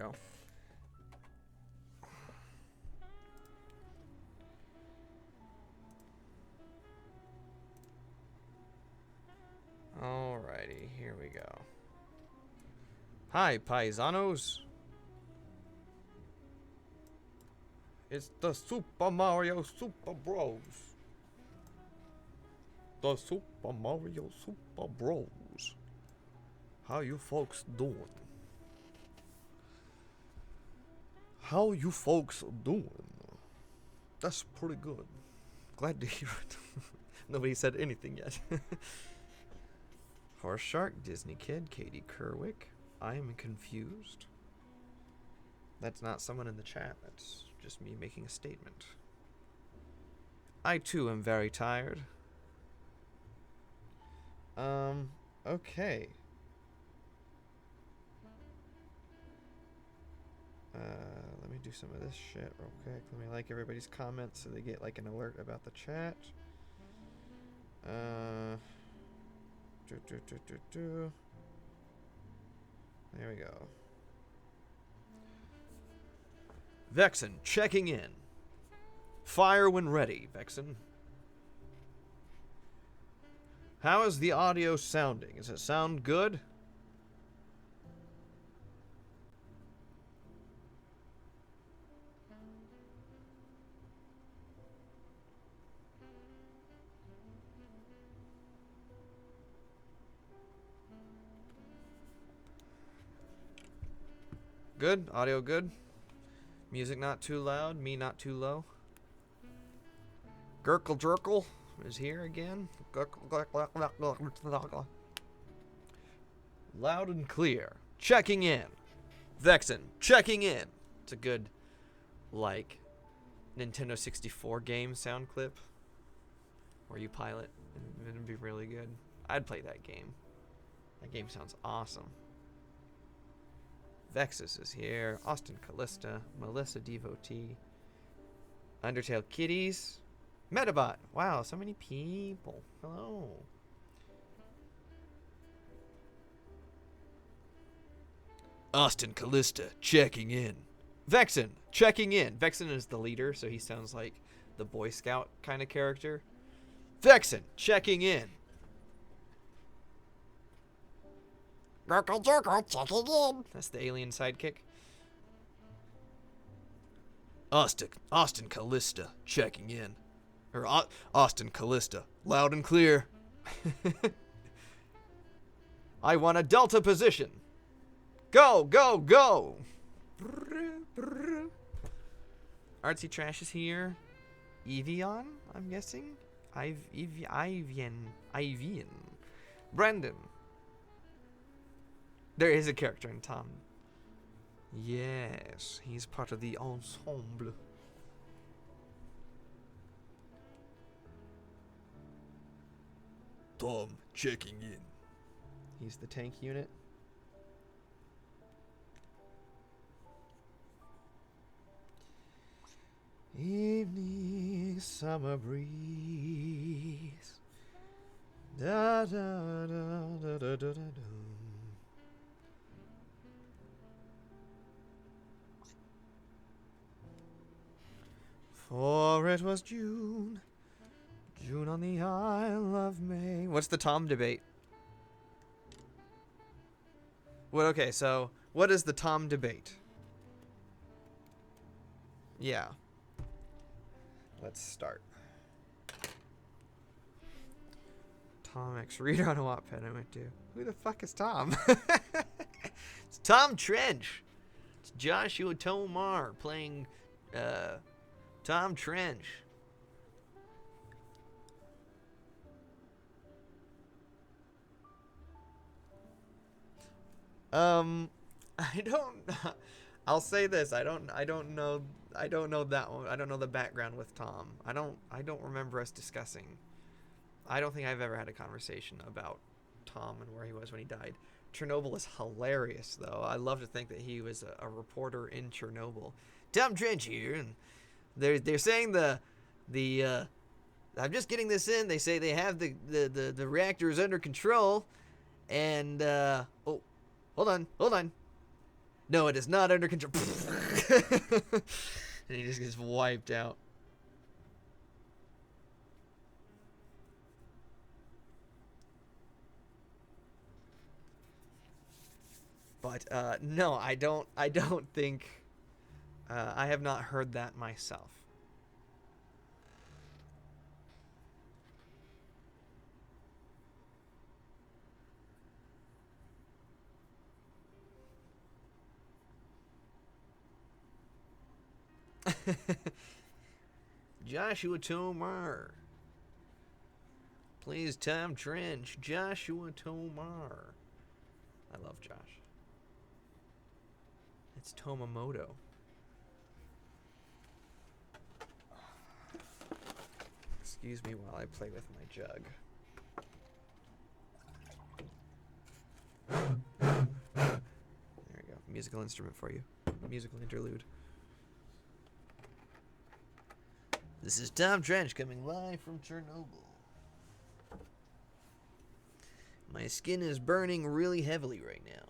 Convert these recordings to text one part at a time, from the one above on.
go. Alrighty, here we go. Hi, paisanos. It's the Super Mario Super Bros. The Super Mario Super Bros. How you folks doing? How you folks doing? That's pretty good. Glad to hear it. Nobody said anything yet. Horse Shark, Disney Kid, Katie Kerwick. I am confused. That's not someone in the chat. That's just me making a statement. I too am very tired. Okay. Let me do some of this shit real quick. Let me like everybody's comments so they get like an alert about the chat. There we go. Vexen, checking in. Fire when ready, Vexen. How is the audio sounding? Does it sound good? Good? Audio good? Music not too loud, me not too low. Gurkle Jerkle is here again. Loud and clear. Checking in. Vexen, checking in. It's a good, like, Nintendo 64 game sound clip where you pilot. It'd be really good. I'd play that game. That game sounds awesome. Vexus is here. Austin Callista. Melissa Devotee. Undertale Kitties. Metabot. Wow, so many people. Hello. Austin Callista checking in. Vexen checking in. Vexen is the leader, so he sounds like the Boy Scout kind of character. Vexen checking in. Checking in. That's the alien sidekick. Austin Callista checking in. Or Austin Callista, loud and clear. I want a delta position. Go, go, go. Artsy Trash is here. Evian, I'm guessing. Ivian. Brandon. There is a character in Tom. Yes, he's part of the ensemble. Tom checking in. He's the tank unit. Evening summer breeze. Da da da da da da da. For it was June. June on the Isle of May. What's the Tom debate? What? Okay, so what is the Tom debate? Yeah. Let's start. Tom X. Reader on a Wattpad I went to. Who the fuck is Tom? It's Tom Trench. It's Joshua Tomar playing Tom Trench. I don't. I'll say this. I don't know. I don't know that one. I don't know the background with Tom. I don't remember us discussing. I don't think I've ever had a conversation about Tom and where he was when he died. Chernobyl is hilarious, though. I love to think that he was a reporter in Chernobyl. Tom Trench here, and they're saying the I'm just getting this in. They say they have the reactors under control, and oh, hold on. No, it is not under control. And he just gets wiped out. But no, I don't. I don't think. I have not heard that myself. Joshua Tomar. Please, Tom Trench. Joshua Tomar. I love Josh. It's Tomamoto. Excuse me while I play with my jug. There we go. Musical instrument for you. Musical interlude. This is Tom Trench coming live from Chernobyl. My skin is burning really heavily right now.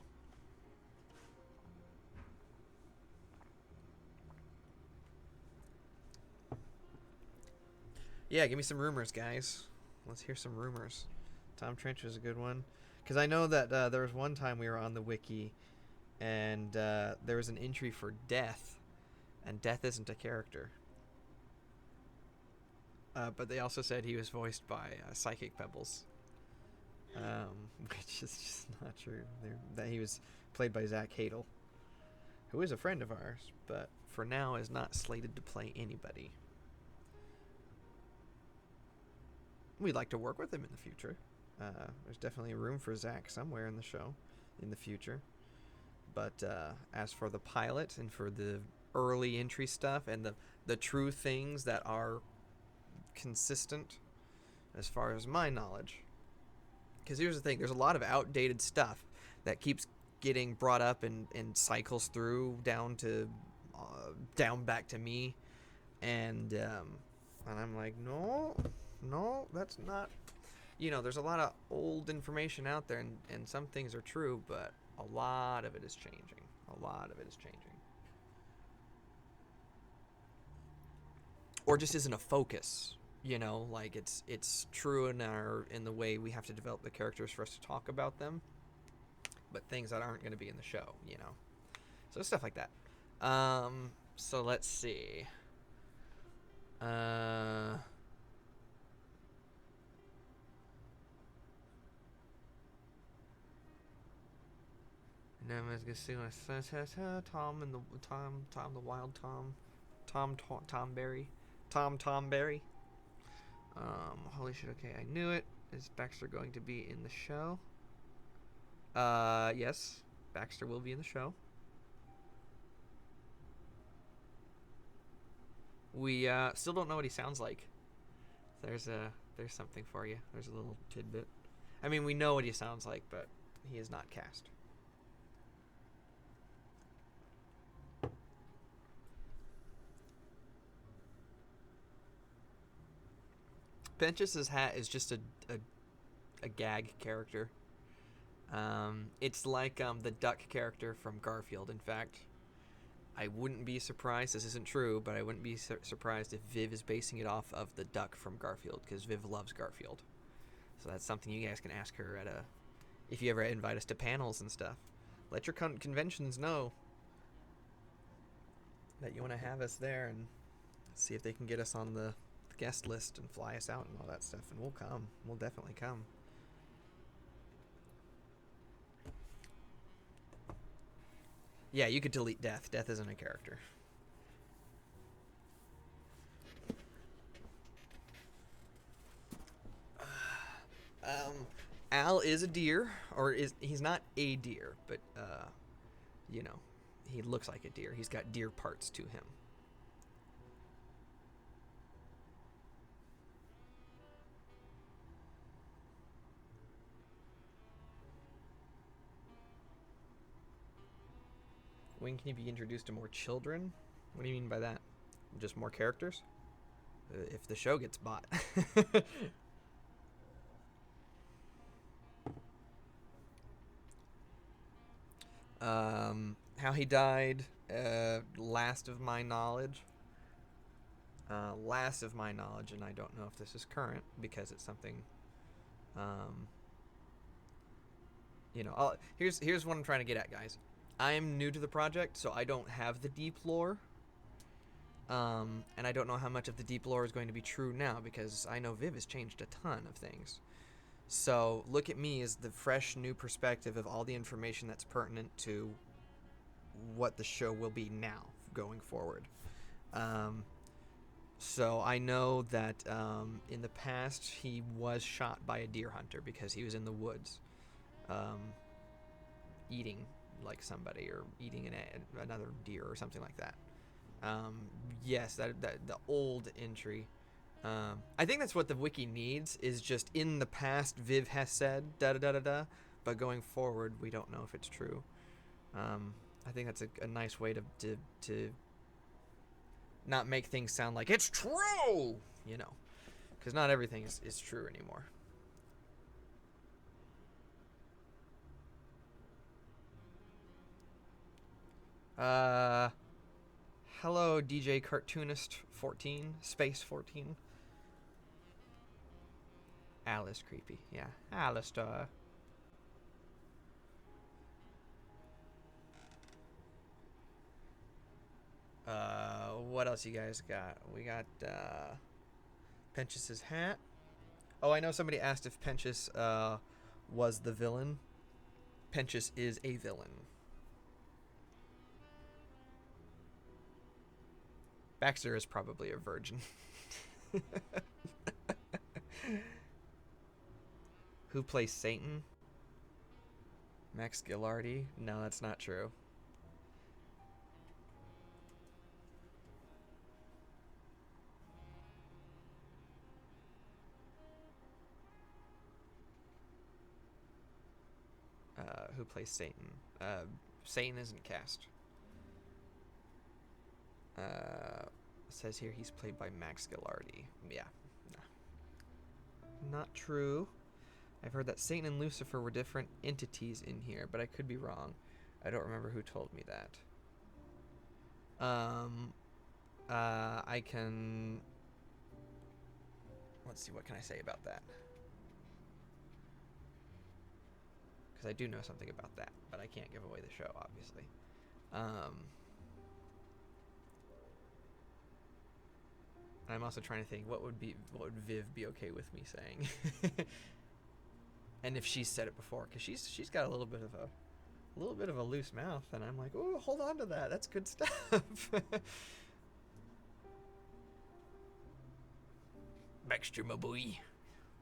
Yeah, give me some rumors, guys. Let's hear some rumors. Tom Trench was a good one. Because I know that there was one time we were on the wiki, and there was an entry for Death, and Death isn't a character. But they also said he was voiced by Psychic Pebbles, which is just not true. That he was played by Zach Hadel, who is a friend of ours, but for now is not slated to play anybody. We'd like to work with him in the future. There's definitely room for Zach somewhere in the show in the future. But as for the pilot and for the early entry stuff and the true things that are consistent as far as my knowledge. Because here's the thing, there's a lot of outdated stuff that keeps getting brought up and cycles through down back to me. And I'm like, no, that's not. There's a lot of old information out there, and some things are true, but a lot of it is changing. Or just isn't a focus, like it's true in the way we have to develop the characters for us to talk about them, but things that aren't going to be in the show, So stuff like that. So let's see. Tom and the Wild Tom Berry. Holy shit! Okay, I knew it. Is Baxter going to be in the show? Yes, Baxter will be in the show. We still don't know what he sounds like. There's something for you. There's a little tidbit. I mean, we know what he sounds like, but he is not cast. Penchas's hat is just a gag character. It's like the duck character from Garfield. In fact, I wouldn't be surprised, this isn't true, but I wouldn't be surprised if Viv is basing it off of the duck from Garfield, because Viv loves Garfield. So that's something you guys can ask her if you ever invite us to panels and stuff. Let your conventions know that you want to have us there, and see if they can get us on the guest list and fly us out and all that stuff, and we'll come. We'll definitely come. Yeah, you could delete Death. Death isn't a character. Al is a deer, or he's not a deer, but he looks like a deer. He's got deer parts to him. When can you be introduced to more children? What do you mean by that? Just more characters? If the show gets bought. How he died, last of my knowledge. Last of my knowledge, and I don't know if this is current because it's something. Um, here's what I'm trying to get at, guys. I'm new to the project, so I don't have the deep lore. And I don't know how much of the deep lore is going to be true now because I know Viv has changed a ton of things. So look at me as the fresh new perspective of all the information that's pertinent to what the show will be now going forward. So I know that in the past he was shot by a deer hunter because he was in the woods eating like somebody or eating another deer or something like that. Yes, that the old entry. I think that's what the wiki needs is just in the past Viv has said da da da da da, but going forward we don't know if it's true. I think that's a nice way to not make things sound like it's true, because not everything is true anymore. Hello, DJ Cartoonist 14, Space 14. Alice creepy, yeah. Alistair. What else you guys got? We got Penches's hat. Oh, I know somebody asked if Penches was the villain. Penches is a villain. Baxter is probably a virgin. Who plays Satan? Max Gilardi? No, that's not true. Who plays Satan? Satan isn't cast. Says here he's played by Max Gilardi. Yeah. Nah. Not true. I've heard that Satan and Lucifer were different entities in here, but I could be wrong. I don't remember who told me that. I can... Let's see, what can I say about that? Because I do know something about that, but I can't give away the show, obviously. I'm also trying to think what would Viv be okay with me saying, and if she's said it before, because she's got a little bit of a loose mouth, and I'm like, oh, hold on to that. That's good stuff. Baxter, my boy.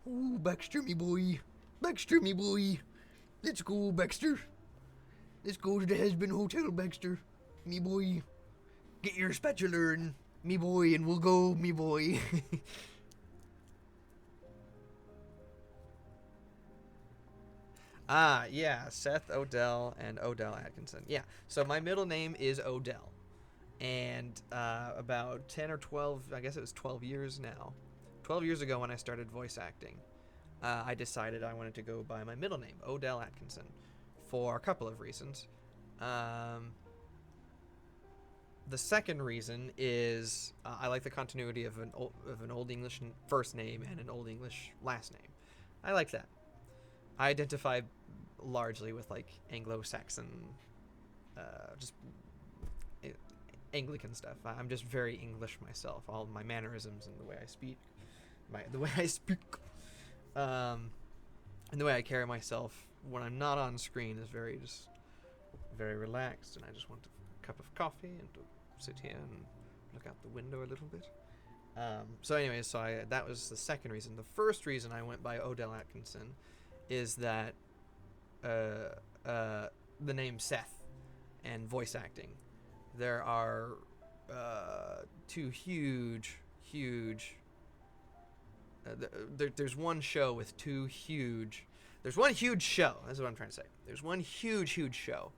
Oh, Baxter, me boy. Baxter, me boy. Let's go, Baxter. Let's go to the Hazbin Hotel, Baxter. Me boy. Get your spatula and me boy, and we'll go, me boy. Yeah, Seth Odell and Odell Atkinson. Yeah, so my middle name is Odell. And about 10 or 12, I guess it was 12 years now. 12 years ago when I started voice acting, I decided I wanted to go by my middle name, Odell Atkinson, for a couple of reasons. The second reason is I like the continuity of an old English first name and an old English last name. I like that. I identify largely with like Anglo-Saxon, just Anglican stuff. I'm just very English myself. All my mannerisms and the way I speak, and the way I carry myself when I'm not on screen is very relaxed, and I just want a cup of coffee and to sit here and look out the window a little bit. So anyways, that was the second reason. The first reason I went by Odell Atkinson is that the name Seth and voice acting. There are two huge. There's one show with two huge. There's one huge show. That's what I'm trying to say. There's one huge show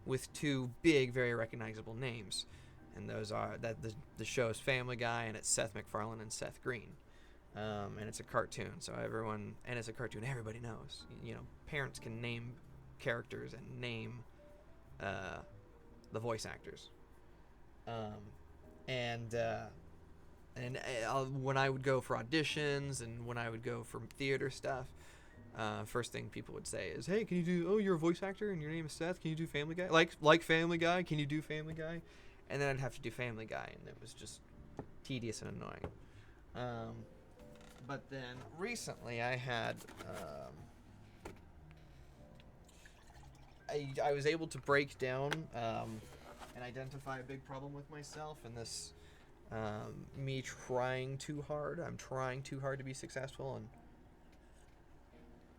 with two big, very recognizable names, and those are that the show is Family Guy, and it's Seth MacFarlane and Seth Green. And it's a cartoon, so it's a cartoon everybody knows. Parents can name characters and name the voice actors. Um, and when I would go for auditions and when I would go for theater stuff, first thing people would say is, "Hey, can you do? Oh, you're a voice actor and your name is Seth. Can you do Family Guy? Like Family Guy? Can you do Family Guy?" And then I'd have to do Family Guy, and it was just tedious and annoying. But then recently I had I was able to break down and identify a big problem with myself and this me trying too hard. I'm trying too hard to be successful and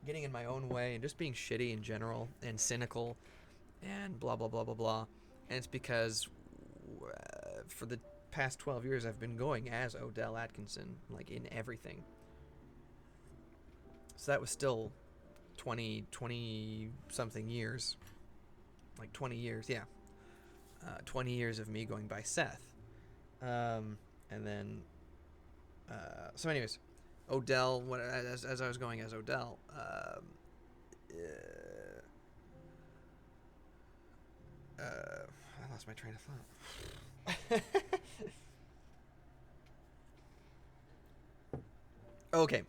getting in my own way and just being shitty in general and cynical and blah blah blah blah blah. And it's because for the past 12 years I've been going as Odell Atkinson, like in everything. So that was still 20 something years, like 20 years, yeah. 20 years of me going by Seth. And then, so anyways, Odell, as I was going as Odell, I lost my train of thought. Okay.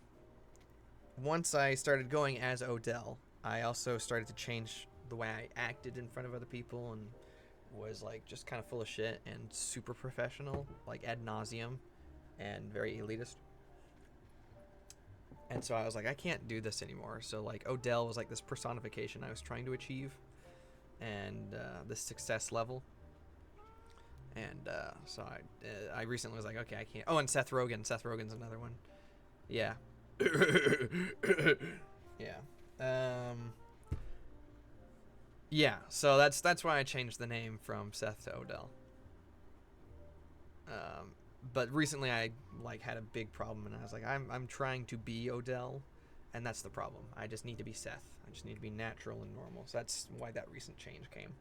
Once I started going as Odell, I also started to change the way I acted in front of other people and was like just kind of full of shit and super professional, like ad nauseum and very elitist. And so I was like, I can't do this anymore. So like Odell was like this personification I was trying to achieve and this success level. And so I recently was like, okay, I can't. Oh, and Seth Rogen. Seth Rogen's another one. Yeah. Yeah. Yeah, so that's why I changed the name from Seth to Odell. But recently I like had a big problem and I was like, I'm trying to be Odell, and that's the problem. I just need to be Seth. I just need to be natural and normal. So that's why that recent change came.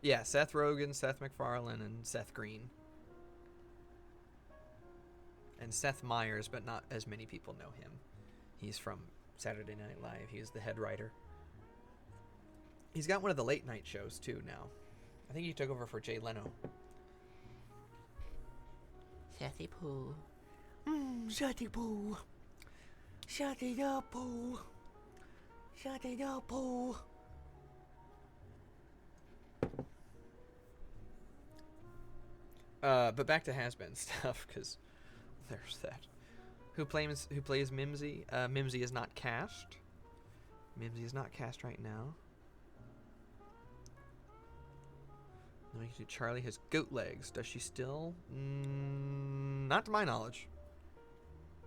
Yeah, Seth Rogen, Seth MacFarlane, and Seth Green. And Seth Meyers, but not as many people know him. He's from Saturday Night Live. He's the head writer. He's got one of the late night shows too now. I think he took over for Jay Leno. Shetty Poo. Shetty Poo. Shetty da Poo. Shetty da Poo. But back to Hazbin stuff, because there's that. Who plays Mimsy? Mimsy is not cast. Mimsy is not cast right now. Charlie has goat legs. Does she still? Not to my knowledge.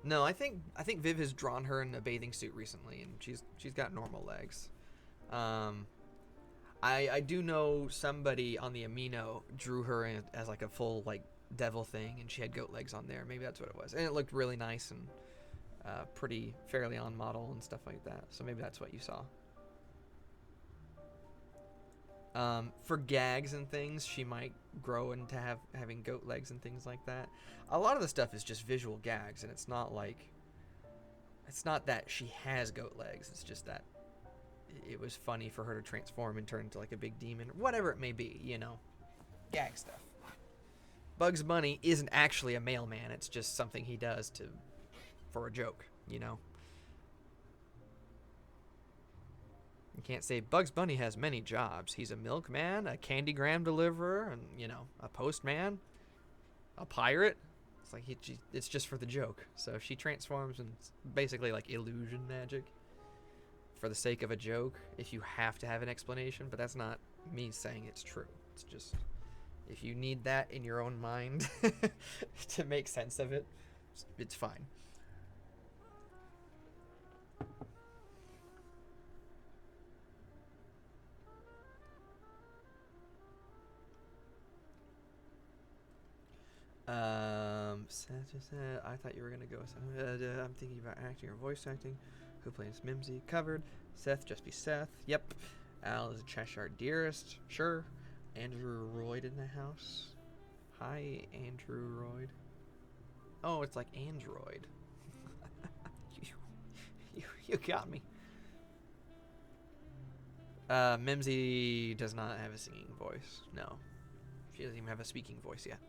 No, I think Viv has drawn her in a bathing suit recently, and she's got normal legs. I do know somebody on the Amino drew her as like a full like devil thing, and she had goat legs on there. Maybe that's what it was, and it looked really nice and pretty fairly on model and stuff like that. So maybe that's what you saw. For gags and things, she might grow into having goat legs and things like that. A lot of the stuff is just visual gags, and it's not that she has goat legs. It's just that it was funny for her to transform and turn into like a big demon, whatever it may be, you know. Gag stuff. Bugs Bunny isn't actually a mailman. It's just something he does for a joke, you know. You can't say Bugs Bunny has many jobs. He's a milkman, a candygram deliverer, and, you know, a postman, a pirate. It's like it's just for the joke. So she transforms and it's basically like illusion magic for the sake of a joke, if you have to have an explanation. But that's not me saying it's true. It's just if you need that in your own mind to make sense of it, it's fine. I thought you were gonna go. I'm thinking about acting or voice acting. Who plays Mimsy? Covered. Seth, just be Seth. Yep. Al is a Cheshire Dearest. Sure. Andrew Royd in the house. Hi, Andrew Royd. Oh, it's like Android. You got me. Mimsy does not have a singing voice. No. She doesn't even have a speaking voice yet.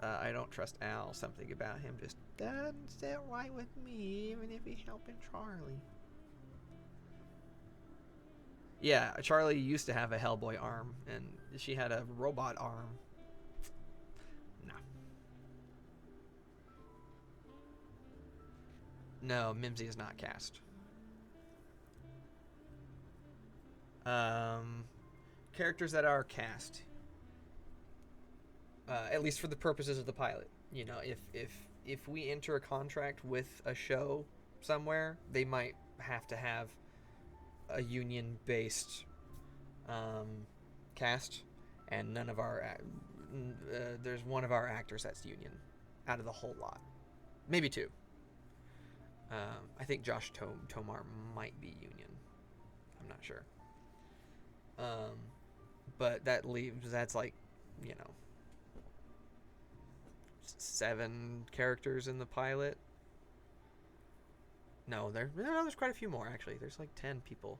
I don't trust Al. Something about him just doesn't sit right with me, even if he's helping Charlie. Yeah, Charlie used to have a Hellboy arm, and she had a robot arm. No. No, Mimsy is not cast. Characters that are cast, at least for the purposes of the pilot. You know, if we enter a contract with a show somewhere, they might have to have a union-based cast, and none of our there's one of our actors that's union out of the whole lot, maybe two. I think Josh Tomar might be union. I'm not sure. But that's like, you know, 7 characters in the pilot. No, there's quite a few more, actually. There's like 10 people.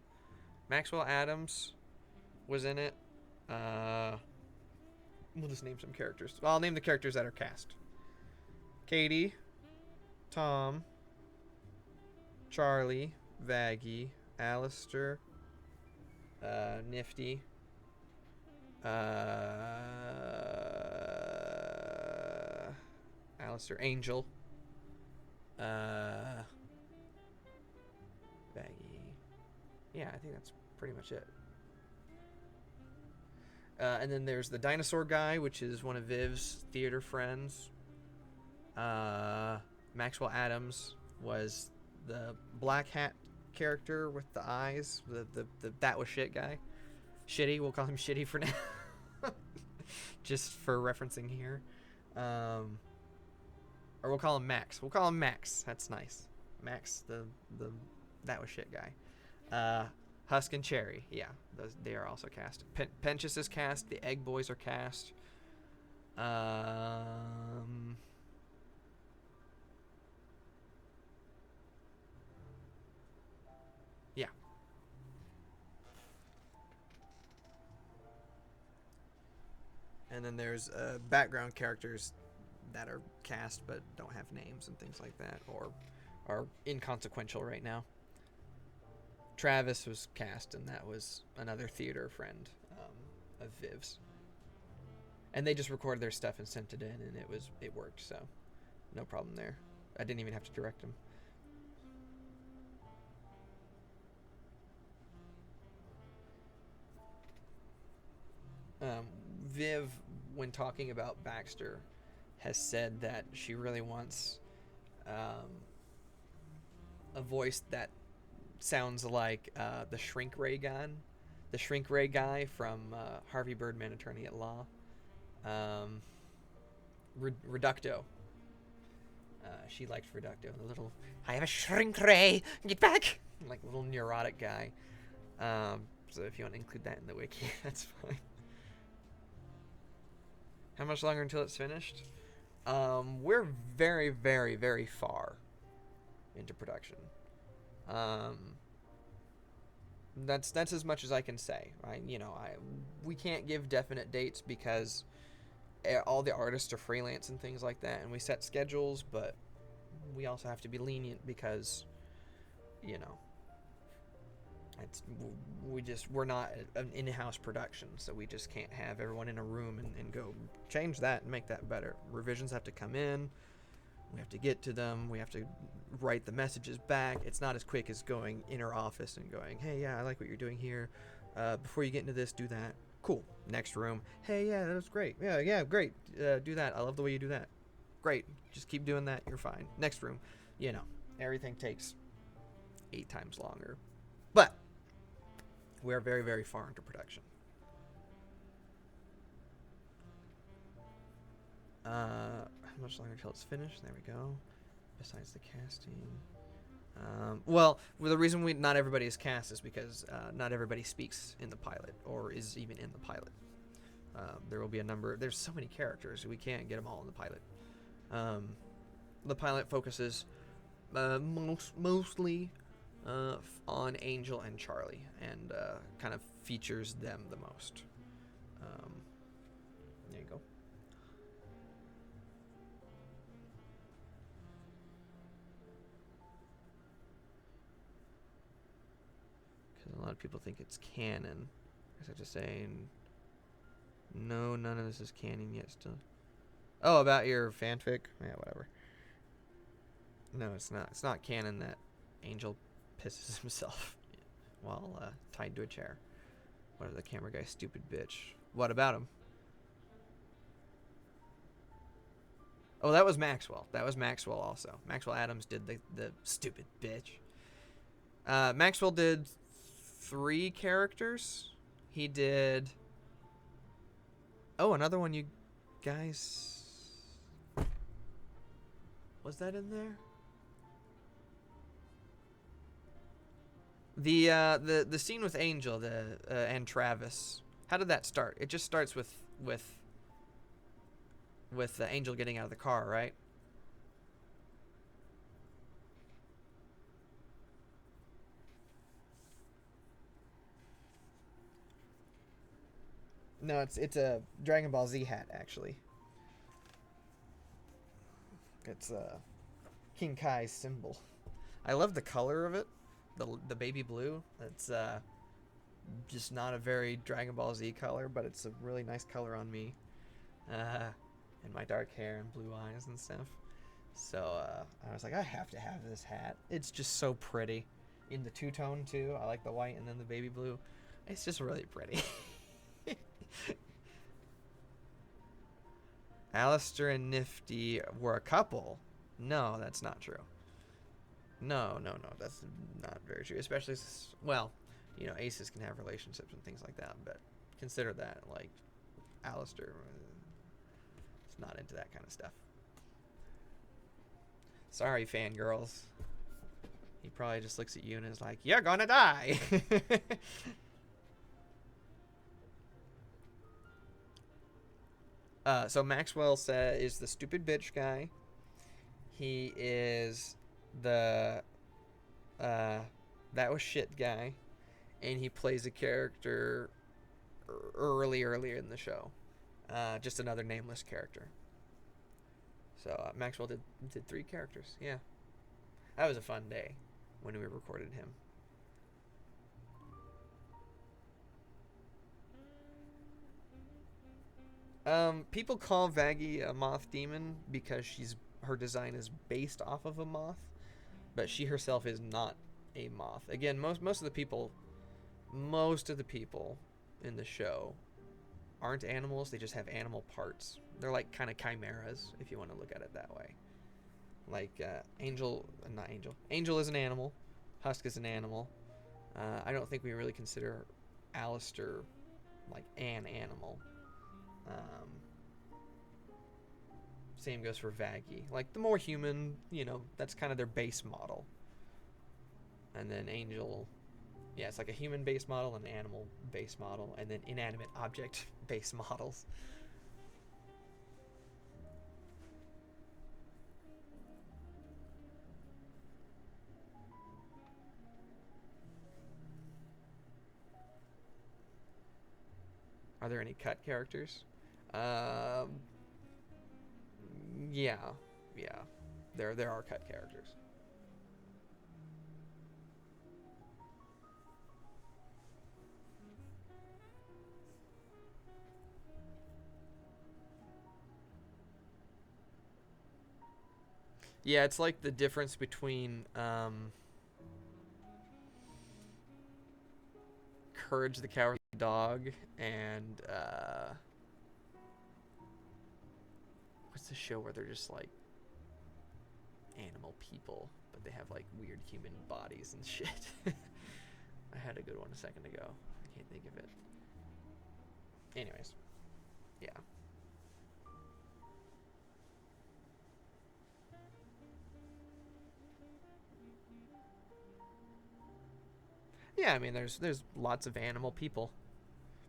Maxwell Adams was in it. We'll just name some characters. Well, I'll name the characters that are cast. Katie, Tom, Charlie, Vaggie, Alistair, Nifty, Alistair, Angel, Vaggie. Yeah, I think that's pretty much it. And then there's the dinosaur guy, which is one of Viv's theater friends. Maxwell Adams was the black hat character with the eyes, the that was shit guy. Shitty, we'll call him Shitty for now. Just for referencing here. Or we'll call him Max. We'll call him Max. That's nice. Max, the that was shit guy. Husk and Cherry, yeah, they are also cast. Penchus is cast. The Egg Boys are cast. Yeah. And then there's background characters that are cast but don't have names and things like that, or are inconsequential right now. Travis was cast, and that was another theater friend of Viv's. And they just recorded their stuff and sent it in, and it worked, so no problem there. I didn't even have to direct them. Viv, when talking about Baxter, has said that she really wants a voice that sounds like the Shrink Ray guy from Harvey Birdman, Attorney at Law. Reducto. She liked Reducto. The little, I have a Shrink Ray, get back! Like little neurotic guy. So if you want to include that in the wiki, that's fine. How much longer until it's finished? We're very, very, very far into production. That's as much as I can say. We can't give definite dates because all the artists are freelance and things like that, and we set schedules, but we also have to be lenient because, we're not an in-house production, so we just can't have everyone in a room and go change that and make that better. Revisions have to come in. We have to get to them. We have to write the messages back. It's not as quick as going in our office and going, hey, yeah, I like what you're doing here. Before you get into this, do that. Cool. Next room. Hey, yeah, that was great. Yeah, great. Do that. I love the way you do that. Great. Just keep doing that. You're fine. Next room. Everything takes 8 times longer. But we are very, very far into production. How much longer until it's finished? There we go. Besides the casting. Well, the reason not everybody is cast is because not everybody speaks in the pilot or is even in the pilot. There will be a number. There's so many characters. We can't get them all in the pilot. the pilot focuses mostly on Angel and Charlie, and kind of features them the most. Um, there you go. Because a lot of people think it's canon. I guess I just saying, no, none of this is canon yet. Still. Oh, about your fanfic? Yeah, whatever. No, it's not. It's not canon that Angel pisses himself while tied to a chair. What the camera guy, stupid bitch. What about him? Oh, that was Maxwell. That was Maxwell also. Maxwell Adams did the stupid bitch. Maxwell did 3 characters. He did... Oh, another one you guys... Was that in there? The scene with Angel and Travis. How did that start? It just starts with the Angel getting out of the car, right? No, it's a Dragon Ball Z hat actually. It's King Kai's symbol. I love the color of it, the baby blue. It's just not a very Dragon Ball Z color, but it's a really nice color on me. And my dark hair and blue eyes and stuff. So I was like, I have to have this hat. It's just so pretty. In the two-tone too. I like the white and then the baby blue. It's just really pretty. Alistair and Nifty were a couple. No, that's not true. No, that's not very true. Especially, well, you know, aces can have relationships and things like that, but consider that, like, Alistair is not into that kind of stuff. Sorry, fangirls. He probably just looks at you and is like, you're gonna die! So Maxwell is the stupid bitch guy. He is the that was shit guy, and he plays a character earlier in the show, just another nameless character. So Maxwell did 3 characters. Yeah, that was a fun day when we recorded him. People call Vaggie a moth demon because her design is based off of a moth, but she herself is not a moth. Again, most of the people in the show aren't animals. They just have animal parts. They're like kind of chimeras, if you want to look at it that way. Like Angel is an animal. Husk is an animal. I don't think we really consider Alistair like an animal. Same goes for Vaggie. Like, the more human, you know, that's kind of their base model. And then Angel, yeah, it's like a human base model, an animal base model, and then inanimate object base models. Are there any cut characters? Yeah. There are cut characters. Yeah, it's like the difference between Courage the Cowardly Dog and what's the show where they're just like animal people, but they have like weird human bodies and shit. I had a good one a second ago. I can't think of it. Anyways, yeah. Yeah, I mean, there's lots of animal people,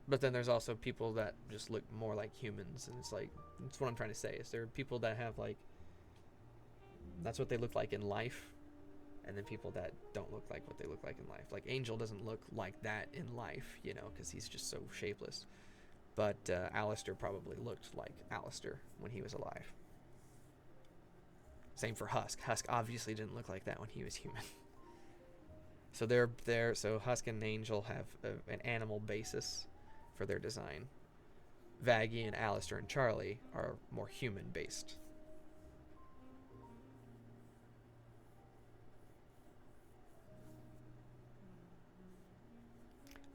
but then there's also people that just look more like humans, and it's like, that's what I'm trying to say, is there are people that have like That's what they look like in life, and then people that don't look like what they look like in life. Like Angel doesn't look like that in life, you know, because he's just so shapeless. But Alistair probably looked like Alistair when he was alive. Same for Husk. Husk obviously didn't look like that when he was human. So Husk and Angel have an animal basis for their design. Vaggie and Alistair and Charlie are more human based.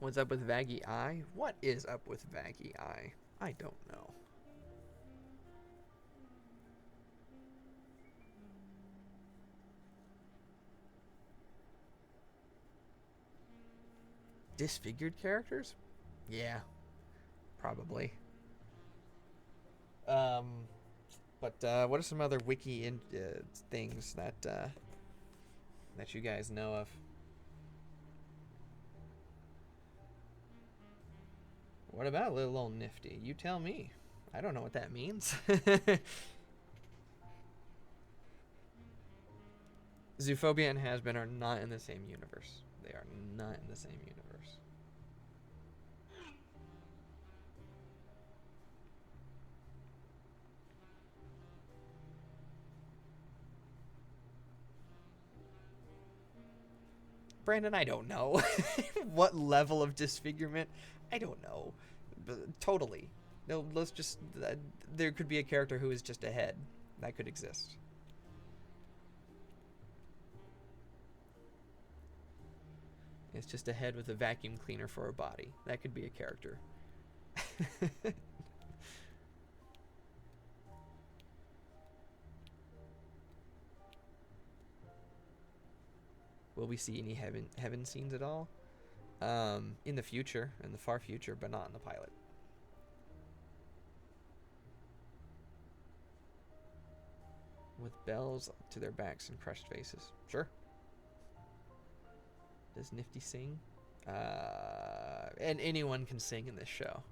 What's up with Vaggie Eye? What is up with Vaggie Eye? I don't know. Disfigured characters? Yeah, probably. But what are some other wiki things that you guys know of? What about Little Old Nifty? You tell me. I don't know what that means. Zoophobia and Hazbin are not in the same universe. They are not in the same universe. Brandon, I don't know. What level of disfigurement? I don't know. But totally. No, let's just... there could be a character who is just a head. That could exist. It's just a head with a vacuum cleaner for a body. That could be a character. Will we see any heaven scenes at all? In the future, in the far future, but not in the pilot. With bells to their backs and crushed faces. Sure. Does Nifty sing? And anyone can sing in this show.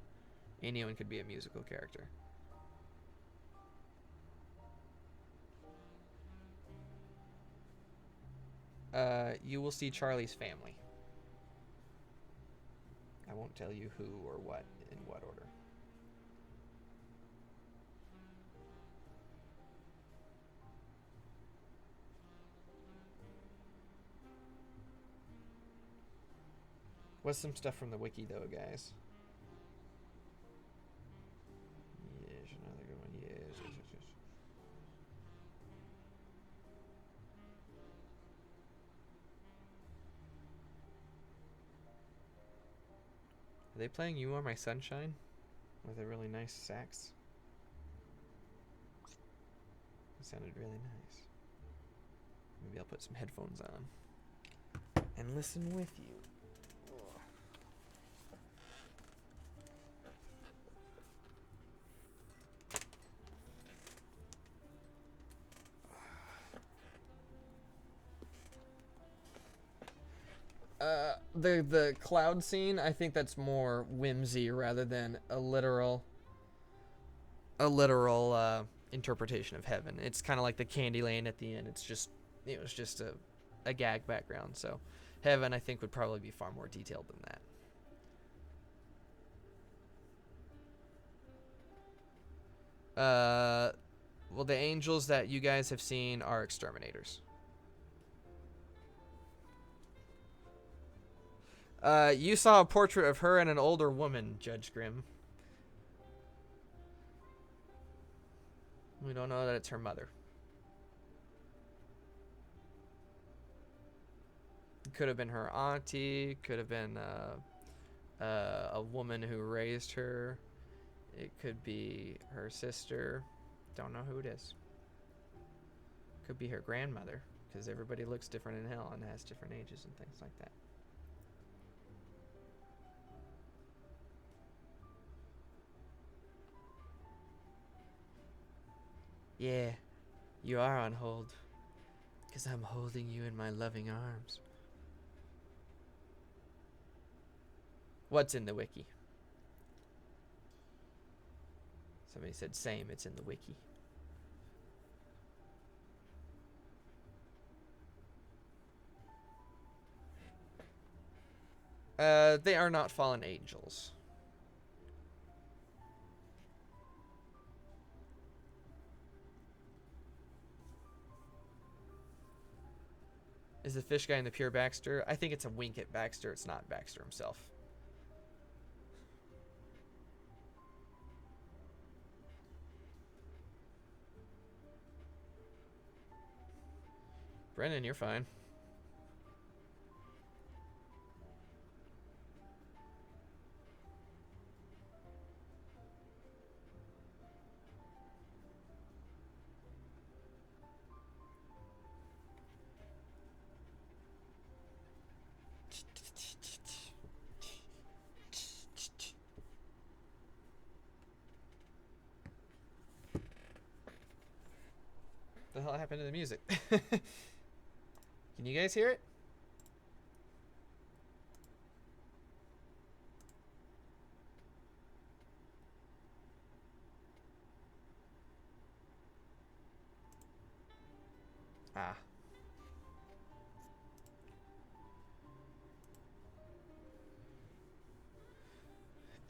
Anyone could be a musical character. You will see Charlie's family. I won't tell you who or what in what order. What's some stuff from the wiki though, guys? Yes, another good one. Yes. Are they playing You Are My Sunshine? With a really nice sax? It sounded really nice. Maybe I'll put some headphones on and listen with you. The cloud scene, I think that's more whimsy rather than a literal interpretation of heaven. It's kind of like the candy lane at the end. It was just a gag background. So heaven, I think, would probably be far more detailed than that. Well, the angels that you guys have seen are exterminators. You saw a portrait of her and an older woman, Judge Grimm. We don't know that it's her mother. Could have been her auntie. Could have been a woman who raised her. It could be her sister. Don't know who it is. Could be her grandmother, because everybody looks different in hell and has different ages and things like that. Yeah, you are on hold, because I'm holding you in my loving arms. What's in the wiki? Somebody said same, it's in the wiki. They are not fallen angels. Is the fish guy in the pure Baxter? I think it's a wink at Baxter. It's not Baxter himself. Brennan, you're fine. What the hell happened to the music? Can you guys hear it? Ah.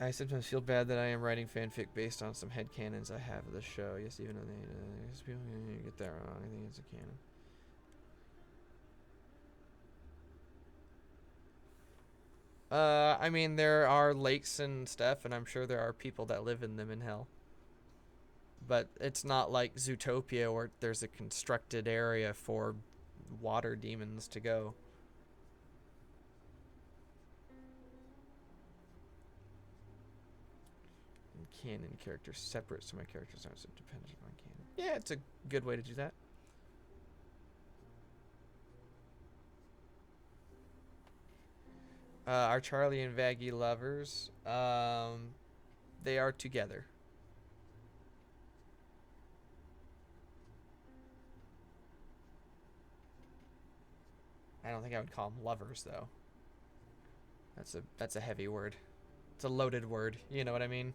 I sometimes feel bad that I am writing fanfic based on some headcanons I have of the show. Yes, even though people get that wrong. I think it's a canon. I mean, there are lakes and stuff, and I'm sure there are people that live in them in hell. But it's not like Zootopia where there's a constructed area for water demons to go. And canon characters separate so my characters aren't so dependent on canon. Yeah, it's a good way to do that. Are Charlie and Vaggie lovers? They are together. I don't think I would call them lovers though. That's a heavy word. It's a loaded word. You know what I mean?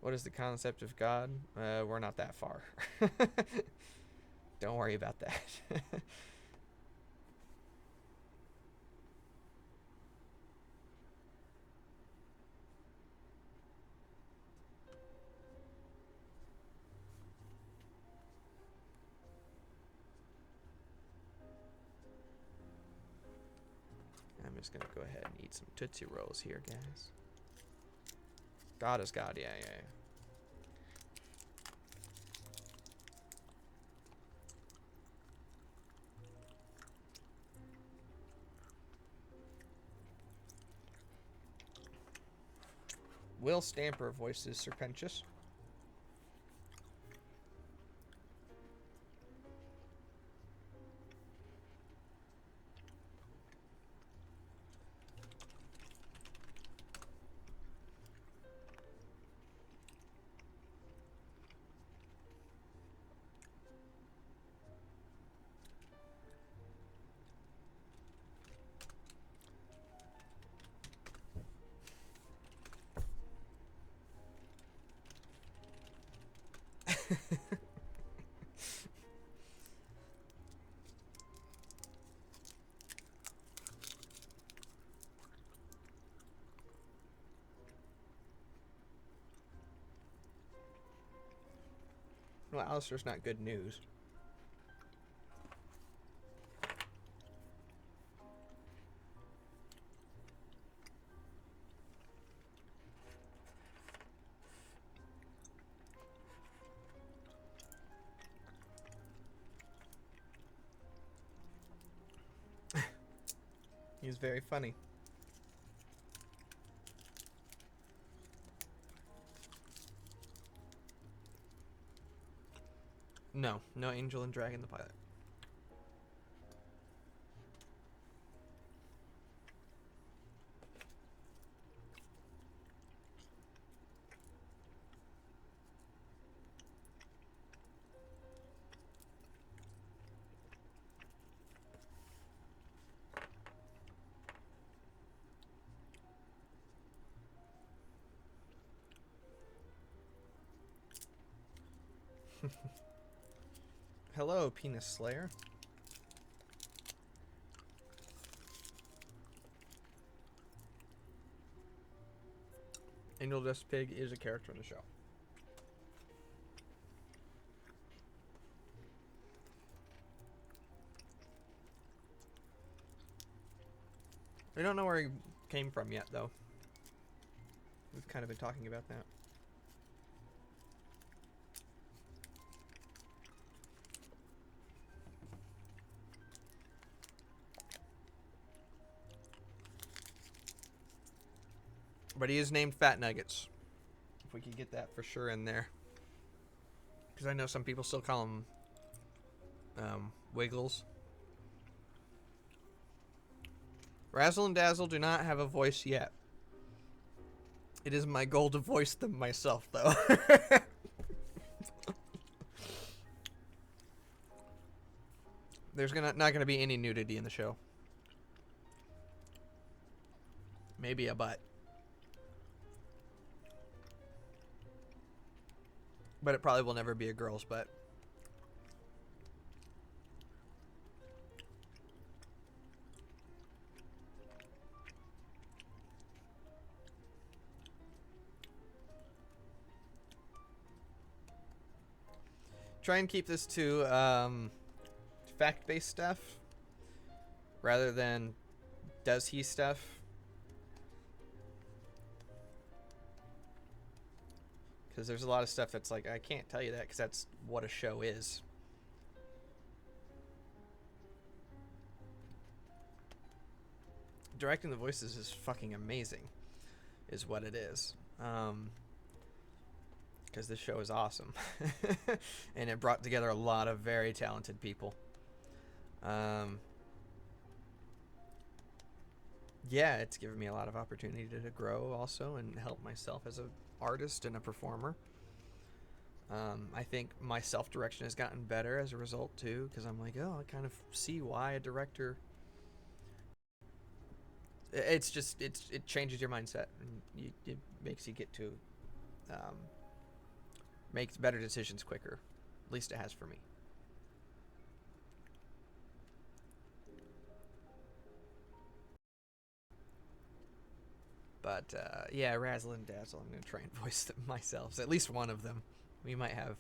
What is the concept of God? We're not that far. Don't worry about that. I'm just gonna go ahead and eat some Tootsie Rolls here, guys. God is God, yeah. Will Stamper voices Serpentious. Well, Alistair's not good news. He's very funny. No Angel and Dragon the pilot. Hello, Penis Slayer. Angel Dust Pig is a character in the show. We don't know where he came from yet, though. We've kind of been talking about that. But he is named Fat Nuggets. If we could get that for sure in there. Because I know some people still call him Wiggles. Razzle and Dazzle do not have a voice yet. It is my goal to voice them myself, though. There's not going to be any nudity in the show. Maybe a butt. But it probably will never be a girl's butt. Try and keep this to fact-based stuff rather than does he stuff. Because there's a lot of stuff that's like, I can't tell you that because that's what a show is. Directing the voices is fucking amazing, is what it is. Because this show is awesome. And it brought together a lot of very talented people. Yeah, it's given me a lot of opportunity to grow also and help myself as an artist and a performer. I think my self-direction has gotten better as a result too, because I'm like, oh, I kind of see why a director... It's just, it changes your mindset, and it makes you get to make better decisions quicker. At least it has for me. But yeah, Razzle and Dazzle, I'm going to try and voice them myself. At least one of them. We might have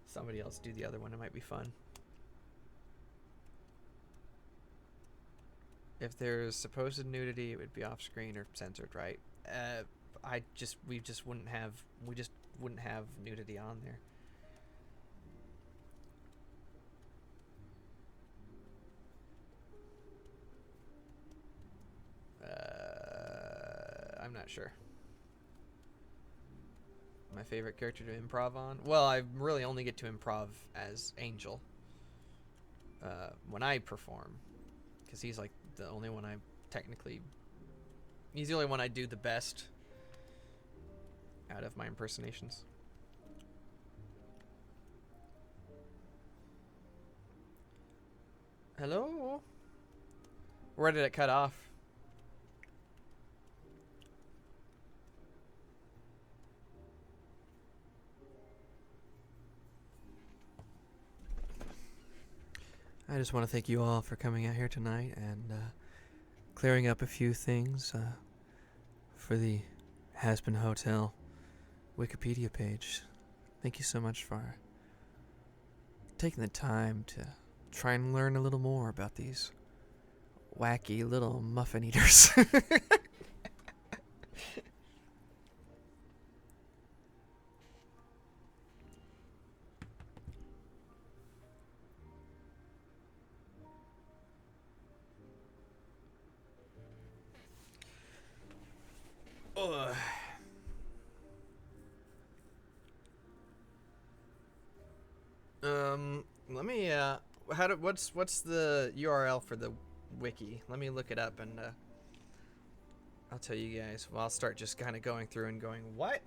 somebody else do the other one. It might be fun. If there's supposed nudity, it would be off screen or censored, right? We just wouldn't have nudity on there. I'm not sure. My favorite character to improv on? Well, I really only get to improv as Angel when I perform, because he's like the only one I technically... He's the only one I do the best out of my impersonations. Hello? Where did it cut off? I just want to thank you all for coming out here tonight and clearing up a few things for the Hazbin Hotel Wikipedia page. Thank you so much for taking the time to try and learn a little more about these wacky little muffin eaters. Let me what's the URL for the wiki? Let me look it up and I'll tell you guys. Well, I'll start just kind of going through and going, what?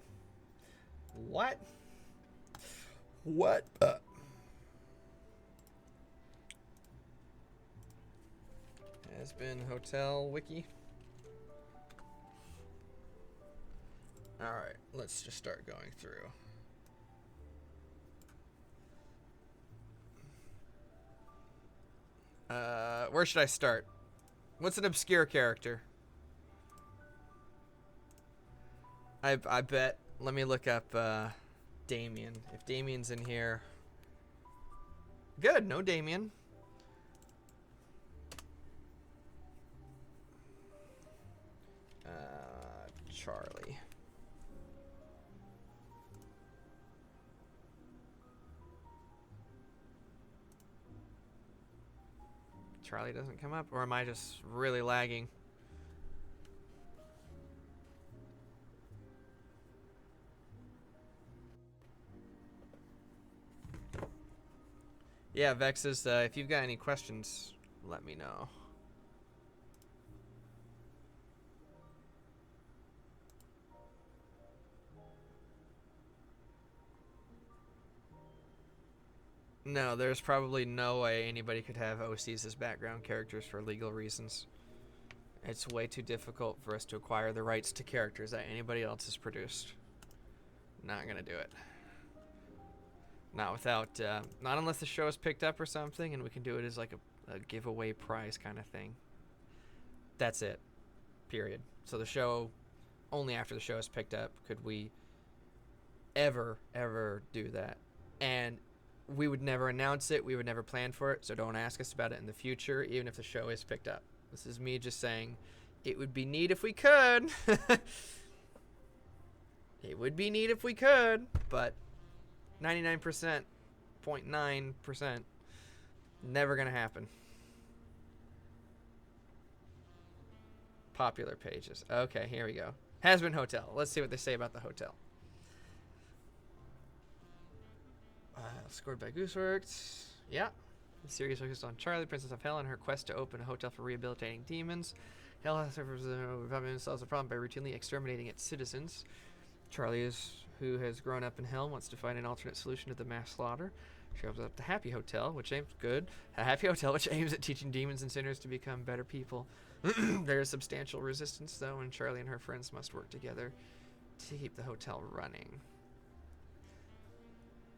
Hazbin Hotel wiki. Alright, let's just start going through. Where should I start? What's an obscure character? I bet. Let me look up Damien. If Damien's in here. Good, no Damien. Charlie. Charlie doesn't come up, or am I just really lagging? Yeah, Vexes, if you've got any questions, let me know. No, there's probably no way anybody could have OCs as background characters for legal reasons. It's way too difficult for us to acquire the rights to characters that anybody else has produced. Not gonna do it. Not without, not unless the show is picked up or something, and we can do it as like a giveaway prize kind of thing. That's it. Period. So the show, only after the show is picked up could we ever do that. And we would never announce it. We would never plan for it. So don't ask us about it in the future, even if the show is picked up. This is me just saying it would be neat if we could. It would be neat if we could, but 99%, 0.9%, never going to happen. Popular pages. Okay, here we go. Hazbin Hotel. Let's see what they say about the hotel. Scored by Gooseworks. Yeah. The series focused on Charlie, Princess of Hell, and her quest to open a hotel for rehabilitating demons. Hell has solves the problem by routinely exterminating its citizens. Charlie, who has grown up in Hell, wants to find an alternate solution to the mass slaughter. She opens up the Happy Hotel, which aims a Happy Hotel, which aims at teaching demons and sinners to become better people. There is substantial resistance, though, and Charlie and her friends must work together to keep the hotel running.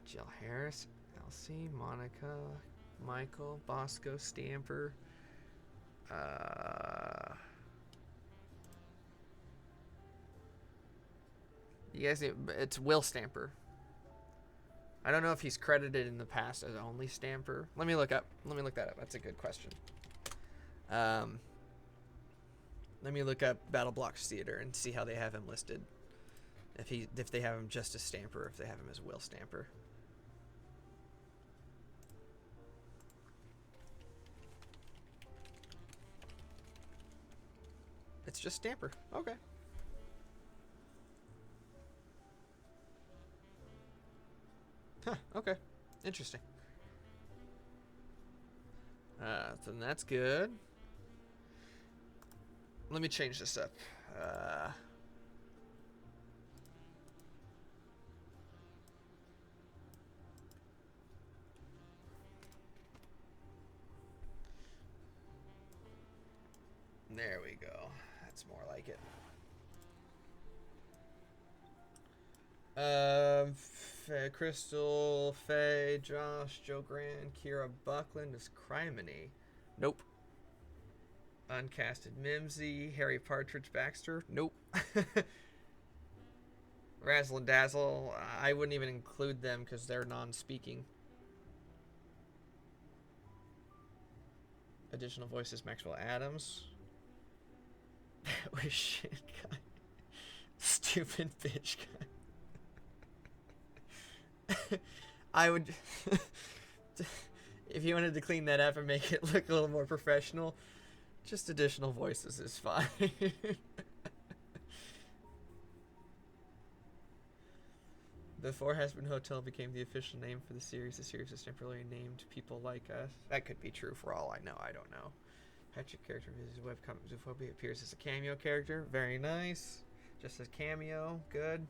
Jill Harris, Elsie, Monica, Michael, Bosco, Stamper. You guys, it's Will Stamper. I don't know if he's credited in the past as only Stamper. Let me look that up. That's a good question. Let me look up Battle Blocks Theater and see how they have him listed. If they have him just as Stamper, or if they have him as Will Stamper. It's just Stamper. Okay. Huh, okay. Interesting. Then that's good. Let me change this up. There we go. That's more like it. Crystal, Faye, Josh, Joe Grant, Kira Buckland is Criminy. Nope. Uncasted Mimsy, Harry Partridge Baxter. Nope. Razzle and Dazzle. I wouldn't even include them because they're non-speaking. Additional voices: Maxwell Adams. That was shit guy. Stupid bitch guy. I would, if you wanted to clean that up and make it look a little more professional, just additional voices is fine. Before Hazbin Hotel became the official name for the series was temporarily named People Like Us. That could be true for all I know. I don't know. Patrick character of his webcomic Zoophobic appears as a cameo character. Very nice. Just as cameo. Good.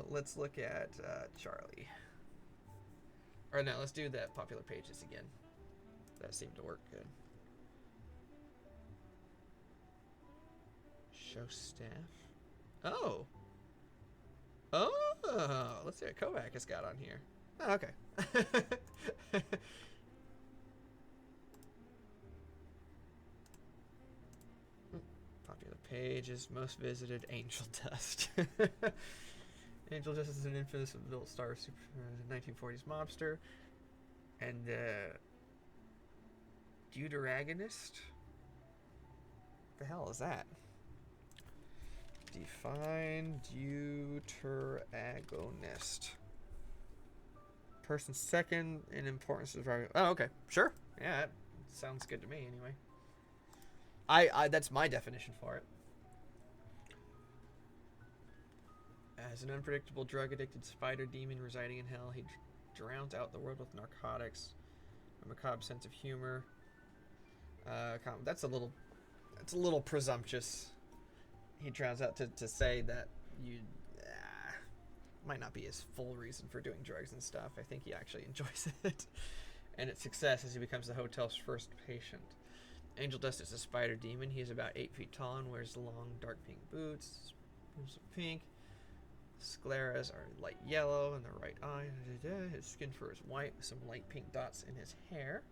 Let's look at Charlie. Or no, let's do that popular pages again. That seemed to work good. Show staff. Oh. Oh. Let's see what Kovac has got on here. Oh, okay. Popular page is most visited Angel Dust. Angel Dust is an infamous adult star super 1940s mobster and deuteragonist. The hell is that? Define deuteragonist. Person second in importance of driving. Oh, okay, sure. Yeah, that sounds good to me. Anyway, I that's my definition for it. As an unpredictable drug-addicted spider demon residing in hell, he drowns out the world with narcotics, a macabre sense of humor. That's a little presumptuous. He drowns out to say that you might not be his full reason for doing drugs and stuff. I think he actually enjoys it. And its success as he becomes the hotel's first patient. Angel Dust is a spider demon. He is about 8 feet tall and wears long, dark pink boots. Boots are pink. Scleras are light yellow in the right eye. His skin fur is white with some light pink dots in his hair.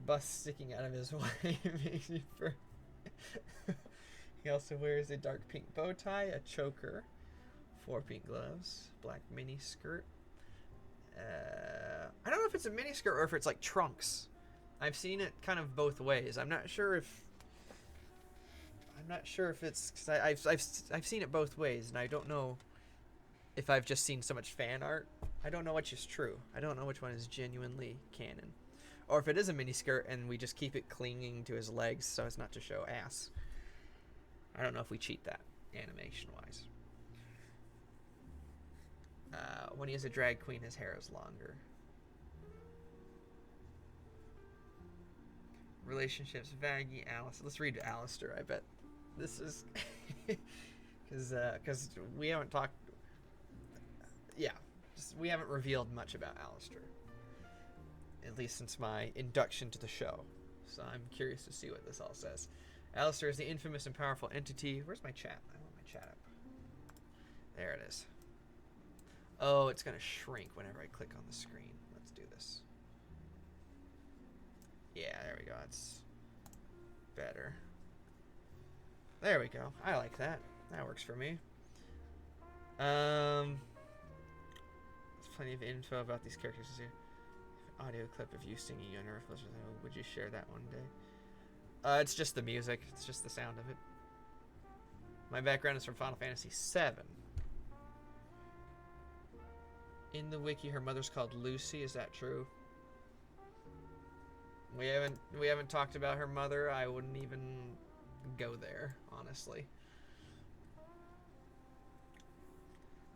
Bust sticking out of his white makes me fur. He also wears a dark pink bow tie, a choker, 4 pink gloves, black mini skirt. I don't know if it's a mini skirt or if it's like trunks. I've seen it kind of both ways. I'm not sure if it's because I've seen it both ways, and I don't know if I've just seen so much fan art. I don't know which is true. I don't know which one is genuinely canon, or if it is a mini skirt and we just keep it clinging to his legs so as not to show ass. I don't know if we cheat that animation-wise. When he is a drag queen, his hair is longer. Relationships, Vaggie, Alice. Let's read Alistair. I bet this is because we haven't talked. Yeah, we haven't revealed much about Alistair, at least since my induction to the show. So I'm curious to see what this all says. Alistair is the infamous and powerful entity. Where's my chat? I want my chat up. There it is. Oh, it's gonna shrink whenever I click on the screen. Let's do this. Yeah, there we go. It's better. There we go. I like that. That works for me. There's plenty of info about these characters here. Audio clip of you singing on Earth. Would you share that one day? It's just the music. It's just the sound of it. My background is from Final Fantasy VII. In the wiki, her mother's called Lucy. Is that true? We haven't talked about her mother. I wouldn't even go there, honestly.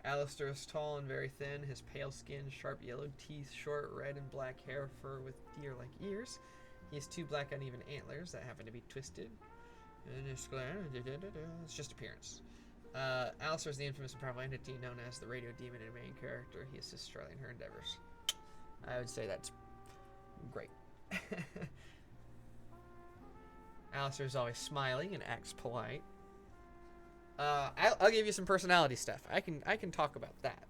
Alistair is tall and very thin. His pale skin, sharp yellow teeth, short red and black hair, fur with deer-like ears. He has 2 black uneven antlers that happen to be twisted. It's just appearance. Alistair is the infamous and powerful entity known as the Radio Demon and main character. He assists Charlie in her endeavors. I would say that's great. Alistair is always smiling and acts polite. I'll give you some personality stuff. I can talk about that.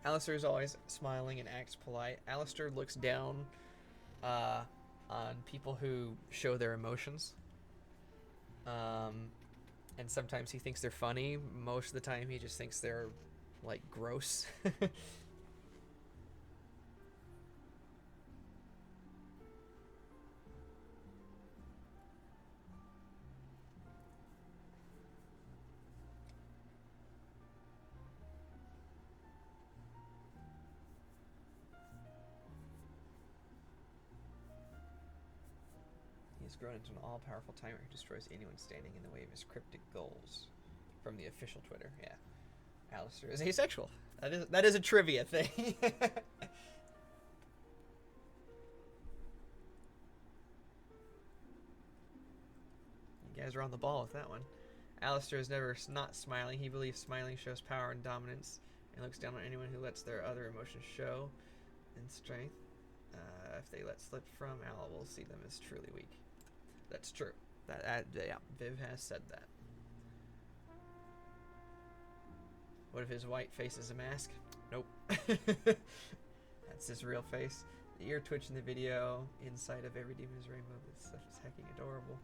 Alistair is always smiling and acts polite. Alistair looks down on people who show their emotions. And sometimes he thinks they're funny. Most of the time he just thinks they're, like, gross. He's grown into an all-powerful tyrant who destroys anyone standing in the way of his cryptic goals. From the official Twitter, yeah. Alistair is asexual. That is a trivia thing. You guys are on the ball with that one. Alistair is never not smiling. He believes smiling shows power and dominance, and looks down on anyone who lets their other emotions show in strength. If they let slip from, Al will see them as truly weak. That's true. Yeah, Viv has said that. What if his white face is a mask? Nope. That's his real face. The ear twitch in the video. Inside of every demon is rainbow. This stuff is hecking adorable.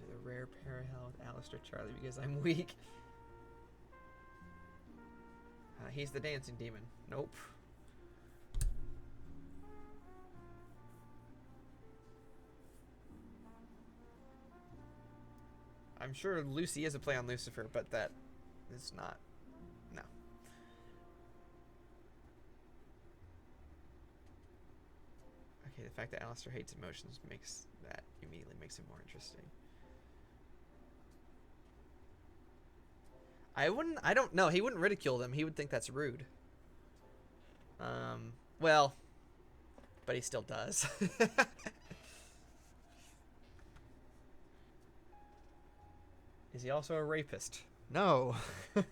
To the rare pair hell with Alistair Charlie because I'm weak. He's the dancing demon. Nope. I'm sure Lucy is a play on Lucifer, but that is not. No. Okay, the fact that Alistair hates emotions immediately makes him more interesting. I don't know. He wouldn't ridicule them. He would think that's rude. Well, but he still does. Is he also a rapist? No. Charlie,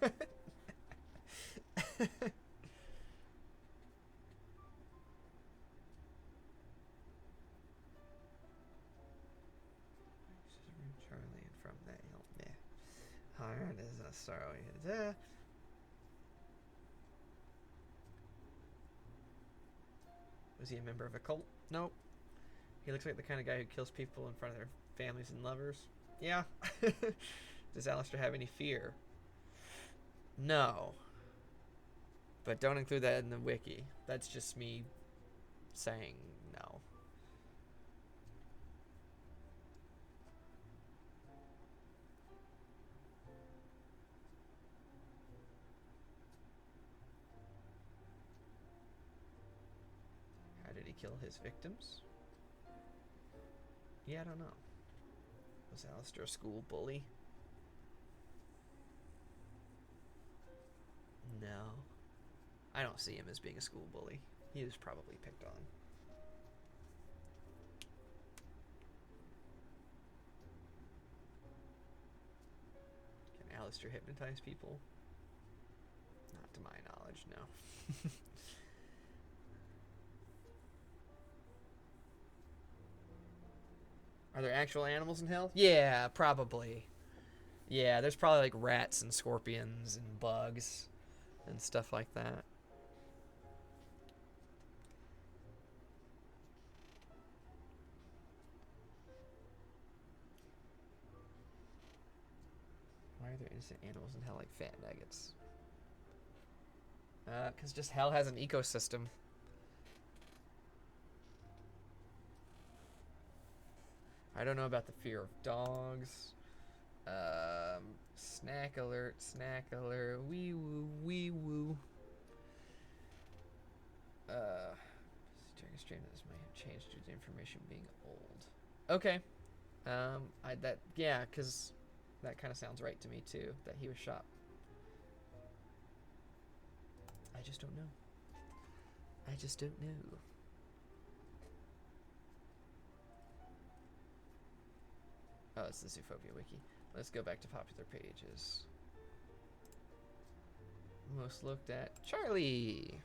and from that help me. Hard is a sorrow. Was he a member of a cult? Nope. He looks like the kind of guy who kills people in front of their families and lovers. Yeah. Does Alistair have any fear? No. But don't include that in the wiki. That's just me saying no. How did he kill his victims? Yeah, I don't know. Was Alistair a school bully? No. I don't see him as being a school bully. He was probably picked on. Can Alistair hypnotize people? Not to my knowledge, no. Are there actual animals in hell? Yeah, probably. Yeah, there's probably like rats and scorpions and bugs and stuff like that. Why are there innocent animals in hell like fat nuggets? Because just hell has an ecosystem. I don't know about the fear of dogs. Snack alert, wee woo, wee woo. During a stream this might have changed due to information being old. Okay. Because that kind of sounds right to me too, that he was shot. I just don't know. I just don't know. Oh, it's the Zoofobia wiki. Let's go back to popular pages. Most looked at. Charlie!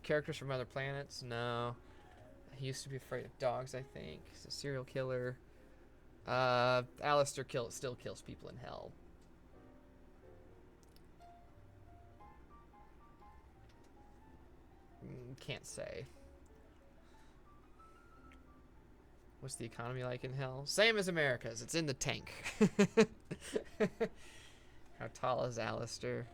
Characters from other planets? No. He used to be afraid of dogs, I think. He's a serial killer. Alistair still kills people in hell. Can't say. What's the economy like in hell? Same as America's. It's in the tank. How tall is Alistair?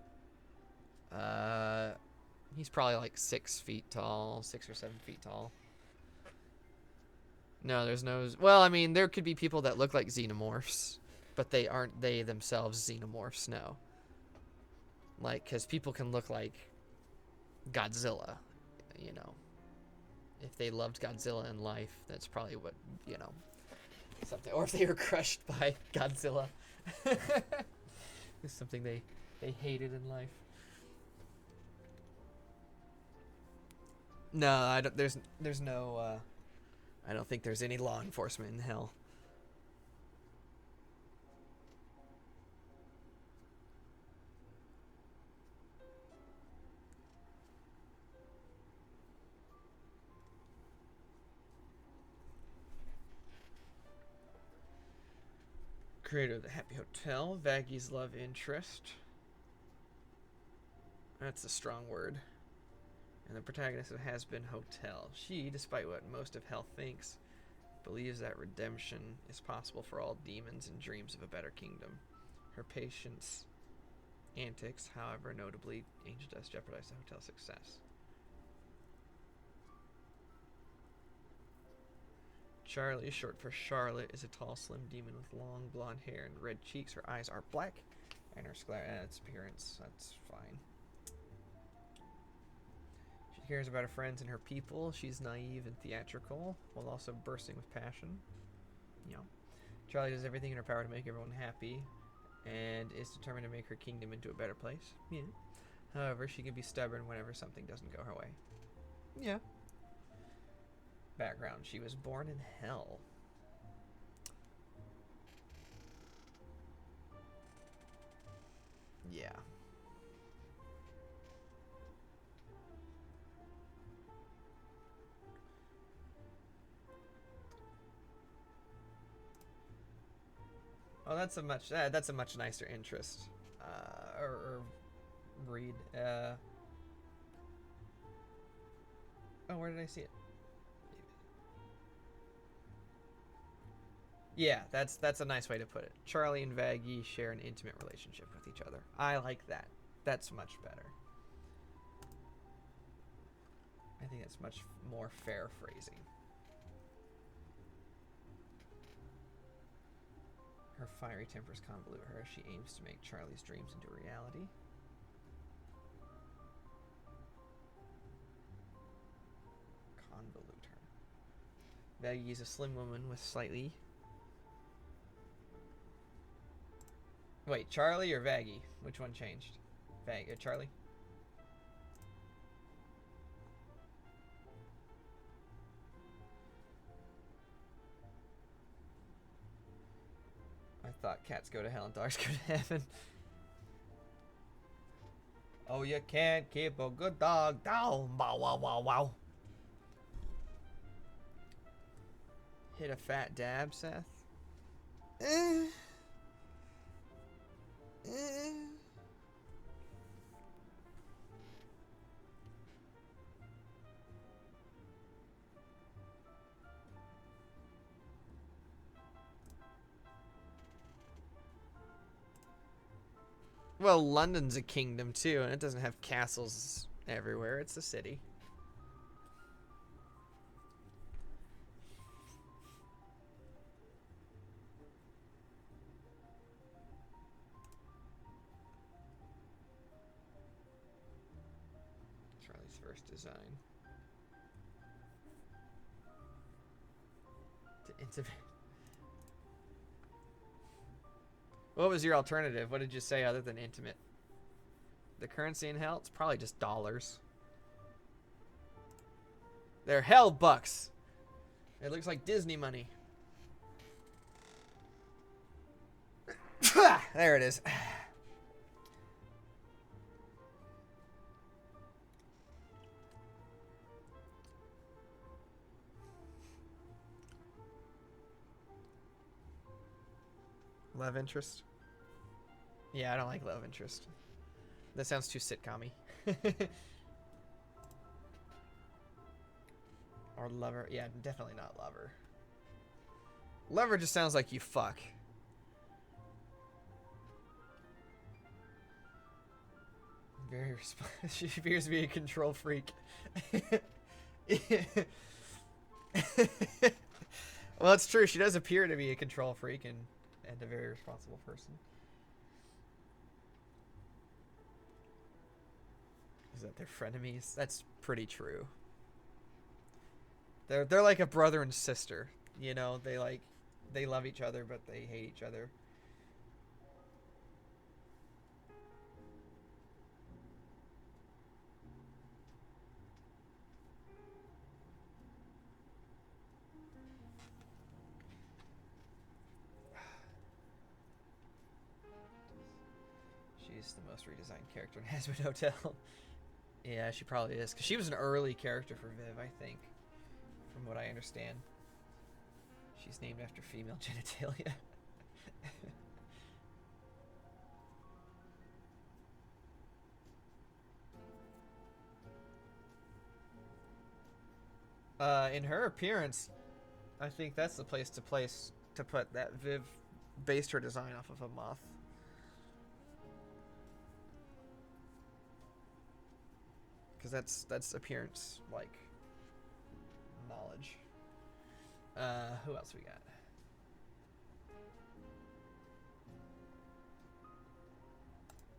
He's probably like 6 feet tall, 6 or 7 feet tall. No, there's no. Well, I mean, there could be people that look like xenomorphs, but they aren't they themselves xenomorphs. No. Like, because people can look like Godzilla, you know. If they loved Godzilla in life, that's probably what, you know, something. Or if they were crushed by Godzilla. It's something they hated in life. No, I don't. There's no. I don't think there's any law enforcement in hell. Creator of the Happy Hotel, Vaggy's love interest. That's a strong word. And the protagonist of Hazbin Hotel. She, despite what most of hell thinks, believes that redemption is possible for all demons and dreams of a better kingdom. Her patient's antics, however, notably angel dust, jeopardize the hotel's success. Charlie, short for Charlotte, is a tall, slim demon with long blonde hair and red cheeks. Her eyes are black, and her its appearance, that's fine. She cares about her friends and her people. She's naive and theatrical, while also bursting with passion. You know, Charlie does everything in her power to make everyone happy, and is determined to make her kingdom into a better place. Yeah. However, she can be stubborn whenever something doesn't go her way. Yeah. Background: she was born in hell. Yeah. Oh, that's a much nicer interest, or read. Oh, where did I see it? Yeah, that's a nice way to put it. Charlie and Vaggie share an intimate relationship with each other. I like that. That's much better. I think that's much more fair phrasing. Her fiery tempers convolute her as she aims to make Charlie's dreams into reality. Convolute her. Vaggie is a slim woman with slightly... Wait, Charlie or Vaggie? Which one changed? Charlie? I thought cats go to hell and dogs go to heaven. Oh, you can't keep a good dog down. Bow, wow, wow, wow. Hit a fat dab, Seth? Well, London's a kingdom too, and it doesn't have castles everywhere. It's a city. Charlie's first design. To intimate. What was your alternative? What did you say other than intimate? The currency in hell? It's probably just dollars. They're hell bucks. It looks like Disney money. There it is. Love interest? Yeah, I don't like love interest. That sounds too sitcom-y. Or lover. Yeah, definitely not lover. Lover just sounds like you fuck. Very she appears to be a control freak. Well, it's true. She does appear to be a control freak and a very responsible person. Is that they're frenemies? That's pretty true. They're like a brother and sister. You know, they love each other, but they hate each other. She's the most redesigned character in Hazbin Hotel. Yeah, she probably is. Because she was an early character for Viv, I think. From what I understand. She's named after female genitalia. In her appearance, I think that's the place to put that. Viv based her design off of a moth. Because that's appearance like knowledge. Who else we got?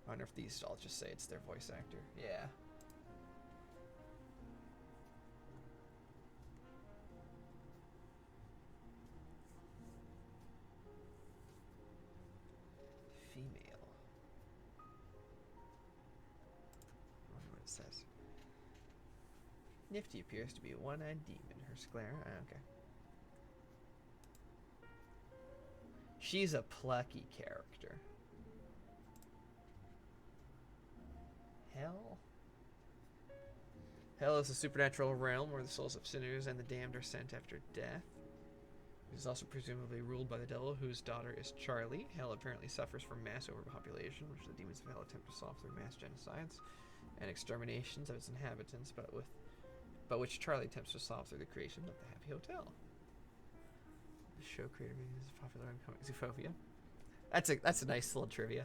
I wonder if these all just say it's their voice actor. Yeah. Female. I wonder what it says. Nifty appears to be a one-eyed demon. Her sclera. Okay. She's a plucky character. Hell? Hell is a supernatural realm where the souls of sinners and the damned are sent after death. It is also presumably ruled by the devil, whose daughter is Charlie. Hell apparently suffers from mass overpopulation, which the demons of hell attempt to solve through mass genocides and exterminations of its inhabitants, but which Charlie attempts to solve through the creation of the Happy Hotel. The show creator is popular in comic Zoophophia. That's a nice little trivia.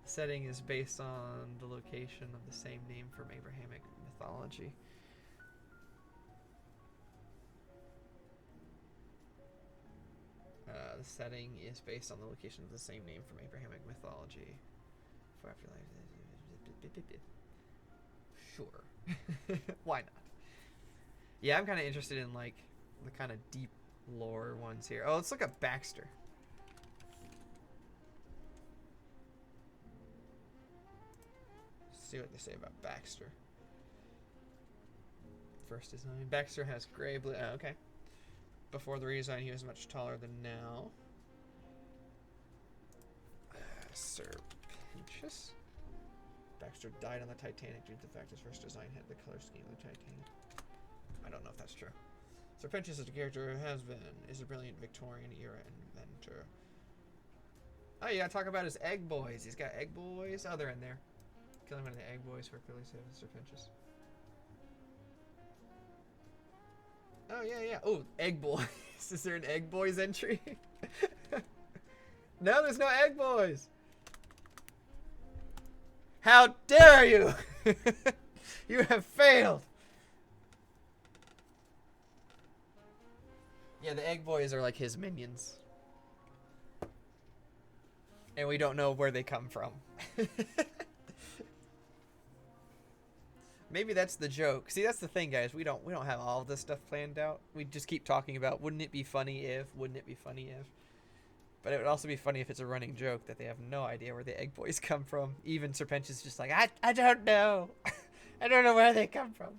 The setting is based on the location of the same name from Abrahamic mythology. The setting is based on the location of the same name from Abrahamic mythology. For afterlife. Sure. Why not? Yeah, I'm kind of interested in like the kind of deep lore ones here. Oh, let's look at Baxter. See what they say about Baxter. First design. Baxter has gray blue. Oh, okay. Before the redesign, he was much taller than now. Serpentious. Baxter died on the Titanic due to the fact his first design had the color scheme of the Titanic. I don't know if that's true. Serpentious is a character who has been, is a brilliant Victorian era inventor. Oh, you gotta talk about his egg boys. He's got egg boys. Oh, they're in there. Killing one of the egg boys for Hercules and Serpentious. Oh, yeah, yeah. Oh, egg boys. Is there an egg boys entry? No, there's no egg boys. How dare you! You have failed. Yeah, the egg boys are like his minions. And we don't know where they come from. Maybe that's the joke. See, that's the thing, guys. We don't have all of this stuff planned out. We just keep talking about wouldn't it be funny if, wouldn't it be funny if. But it would also be funny if it's a running joke that they have no idea where the egg boys come from. Even Serpentious is just like, I don't know. I don't know where they come from.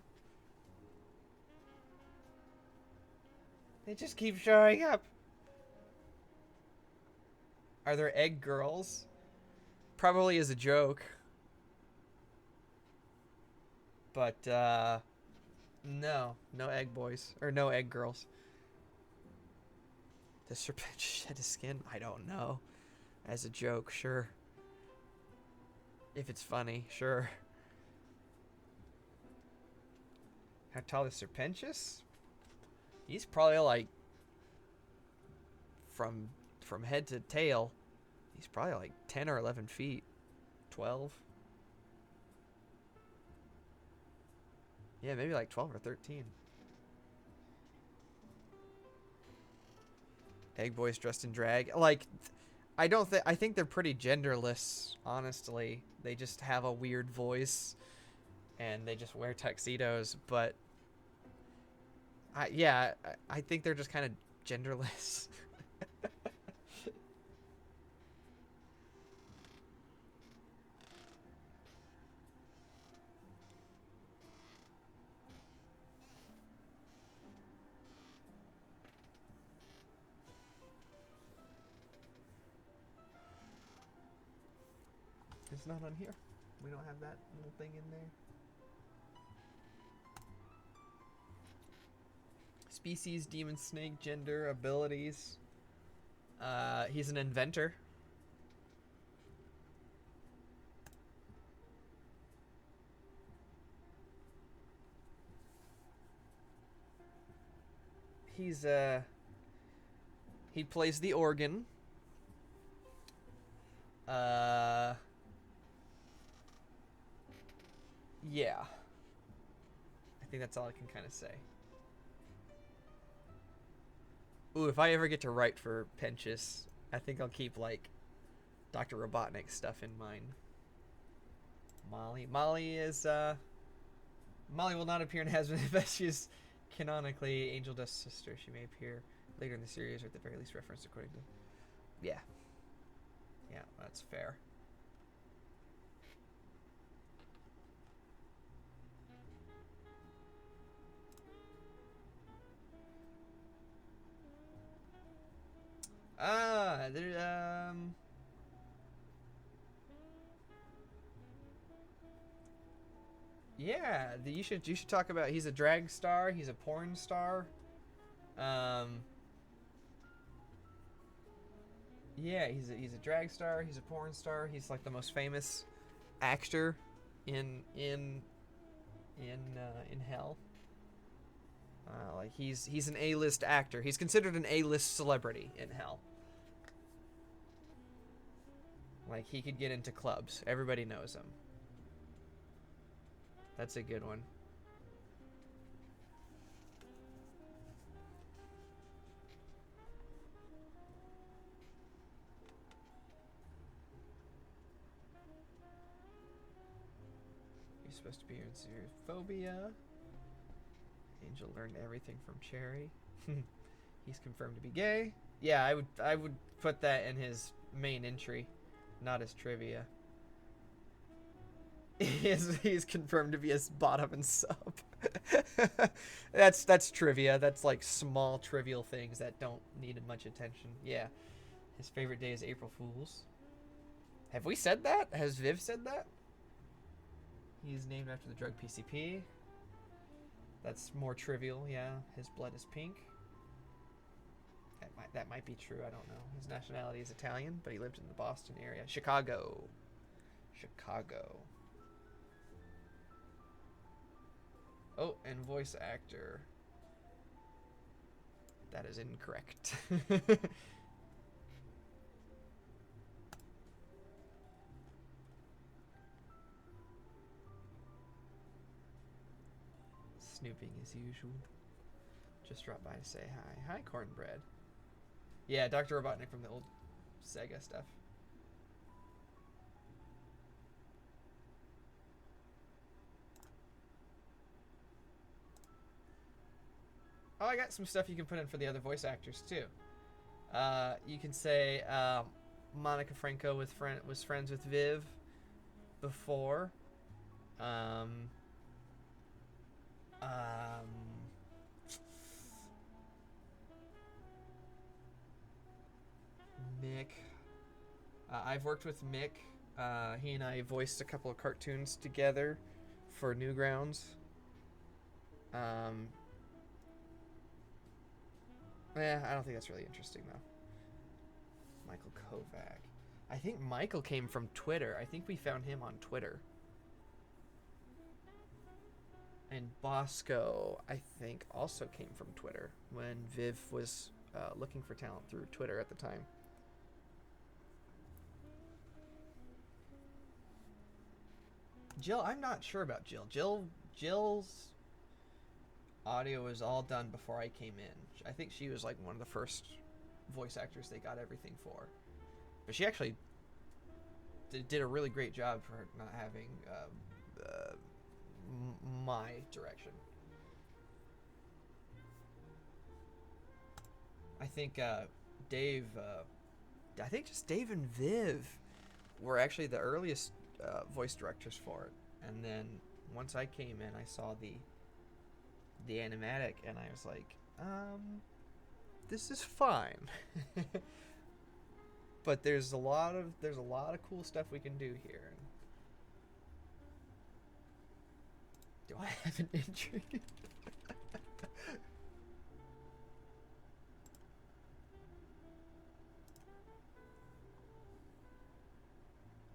They just keep showing up. Are there egg girls? Probably as a joke. But, no egg boys. Or no egg girls. Does Serpentious shed his skin? I don't know. As a joke, sure. If it's funny, sure. How tall is Serpentious? He's probably like, from head to tail, he's probably like 10 or 11 feet. 12. Yeah, maybe like 12 or 13. Egg boys dressed in drag. Like, I think they're pretty genderless, honestly. They just have a weird voice and they just wear tuxedos, but I think they're just kind of genderless. It's not on here. We don't have that little thing in there. Species, demon snake, gender, abilities. He's an inventor. he plays the organ. Uh, yeah. I think that's all I can kind of say. Ooh, if I ever get to write for Pentious, I think I'll keep like Dr. Robotnik stuff in mind. Molly. Molly will not appear in Hazbin but she is canonically Angel Dust's sister. She may appear later in the series or at the very least referenced according to. Yeah. Yeah, that's fair. There, yeah, you should talk about. He's a drag star. He's a porn star. Um, yeah, he's a drag star. He's a porn star. He's like the most famous actor in hell. Like he's an A-list actor. He's considered an A-list celebrity in hell. Like he could get into clubs. Everybody knows him. That's a good one. He's supposed to be in serious phobia. Angel learned everything from Cherry. He's confirmed to be gay. Yeah, I would put that in his main entry, not as trivia. He's confirmed to be a bottom and sub. That's trivia. That's like small trivial things that don't need much attention. Yeah. His favorite day is April Fool's. Have we said that? Has Viv said that? He's named after the drug PCP. That's more trivial, yeah. His blood is pink. That might be true, I don't know. His nationality is Italian, but he lived in the Boston area. Chicago. Oh, and voice actor. That is incorrect. Snooping as usual. Just drop by to say hi. Hi, Cornbread. Yeah, Dr. Robotnik from the old Sega stuff. Oh, I got some stuff you can put in for the other voice actors, too. You can say Monica Franco was friends with Viv before. Mick. I've worked with Mick. He and I voiced a couple of cartoons together for Newgrounds. I don't think that's really interesting, though. Michael Kovac. I think Michael came from Twitter. I think we found him on Twitter. And Bosco, I think, also came from Twitter when Viv was looking for talent through Twitter at the time. Jill, I'm not sure about Jill. Jill's audio was all done before I came in. I think she was like one of the first voice actors they got everything for. But she actually did a really great job for not having my direction. I think Dave, I think just Dave and Viv were actually the earliest voice directors for it. And then once I came in, I saw the animatic, and I was like, this is fine. But there's a lot of cool stuff we can do here. Do I have an injury?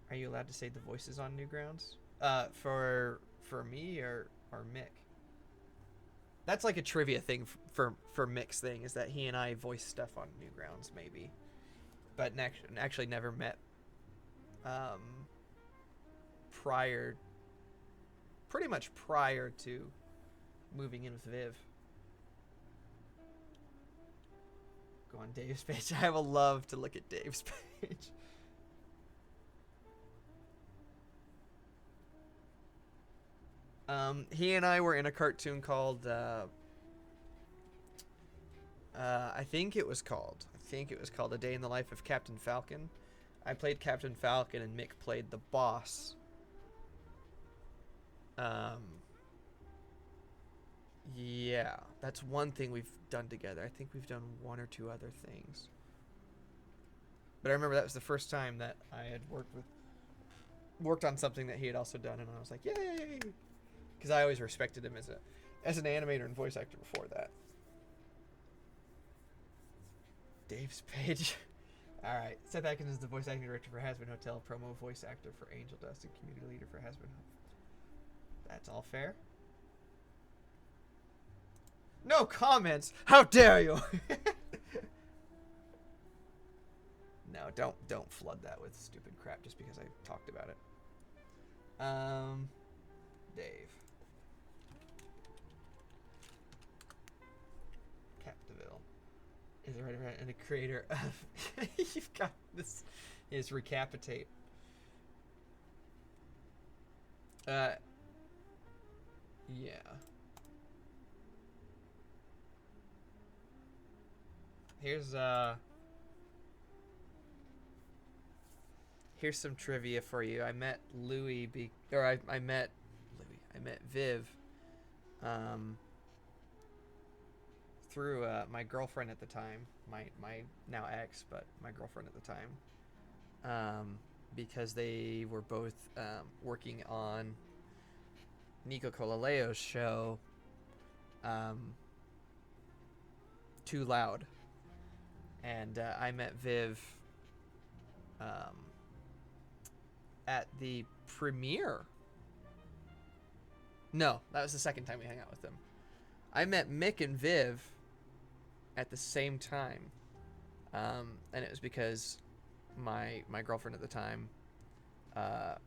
Are you allowed to say the voices on Newgrounds? For me or Mick? That's like a trivia thing for Mick's thing, is that he and I voiced stuff on Newgrounds, maybe, but actually never met prior, pretty much prior to moving in with Viv. Go on Dave's page. I will love to look at Dave's page. He and I were in a cartoon called I think it was called A Day in the Life of Captain Falcon. I played Captain Falcon and Mick played the boss. Yeah, that's one thing we've done together. I think we've done one or two other things. But I remember that was the first time that I had worked on something that he had also done, and I was like, yay! Because I always respected him as an animator and voice actor before that. Dave's page. Alright, Seth Atkinson is the voice acting director for Hazbin Hotel, promo voice actor for Angel Dust, and community leader for Hazbin Hotel. That's all fair. No comments! How dare you! No, don't flood that with stupid crap just because I talked about it. Dave. Captiville is a writer and a creator of you've got this is Recapitate. Yeah. Here's some trivia for you. I met I met Viv through my girlfriend at the time, my now ex, but my girlfriend at the time, because they were both working on Nico Colaleo's show, Too Loud, and I met Viv at the premiere. No, that was the second time we hung out with them. I met Mick and Viv at the same time, and it was because my girlfriend at the time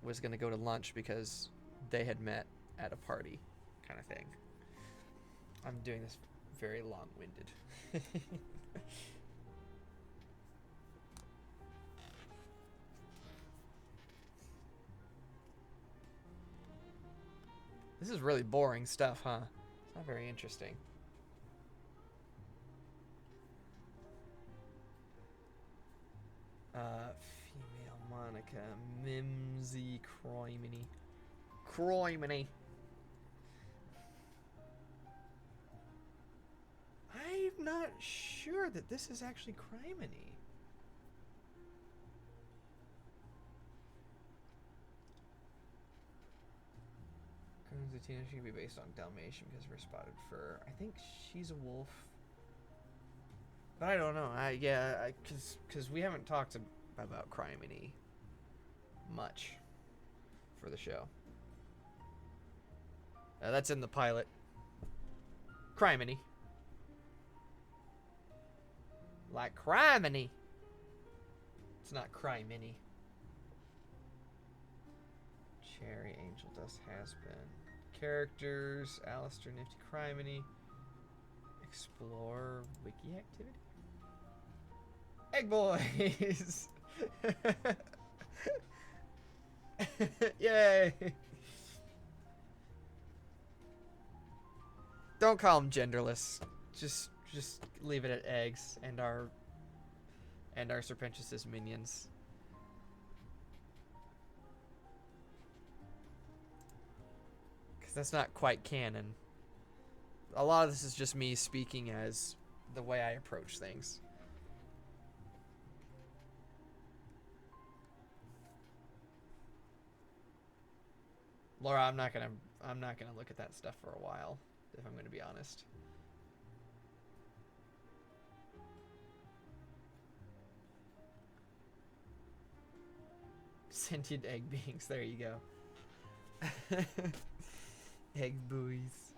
was going to go to lunch because they had met at a party, kind of thing. I'm doing this very long-winded. This is really boring stuff, huh? It's not very interesting. Female Monica, Mimsy, Croymany. I'm not sure that this is actually Criminy. Zatina, she can be based on Dalmatian because of her spotted fur. I think she's a wolf, but I don't know. Because we haven't talked about Criminy much for the show. That's in the pilot. Criminy, like Criminy. It's not Criminy. Cherry, Angel Dust, Hazbin. Characters, Alistair, Nifty, Criminy. Explore, wiki activity. Egg Boys! Yay! Don't call them genderless. Just leave it at eggs and our Serpentius' minions. That's not quite canon. A lot of this is just me speaking as the way I approach things. Laura, I'm not gonna look at that stuff for a while, if I'm gonna be honest. Sentient egg beings, there you go. Egg buoys.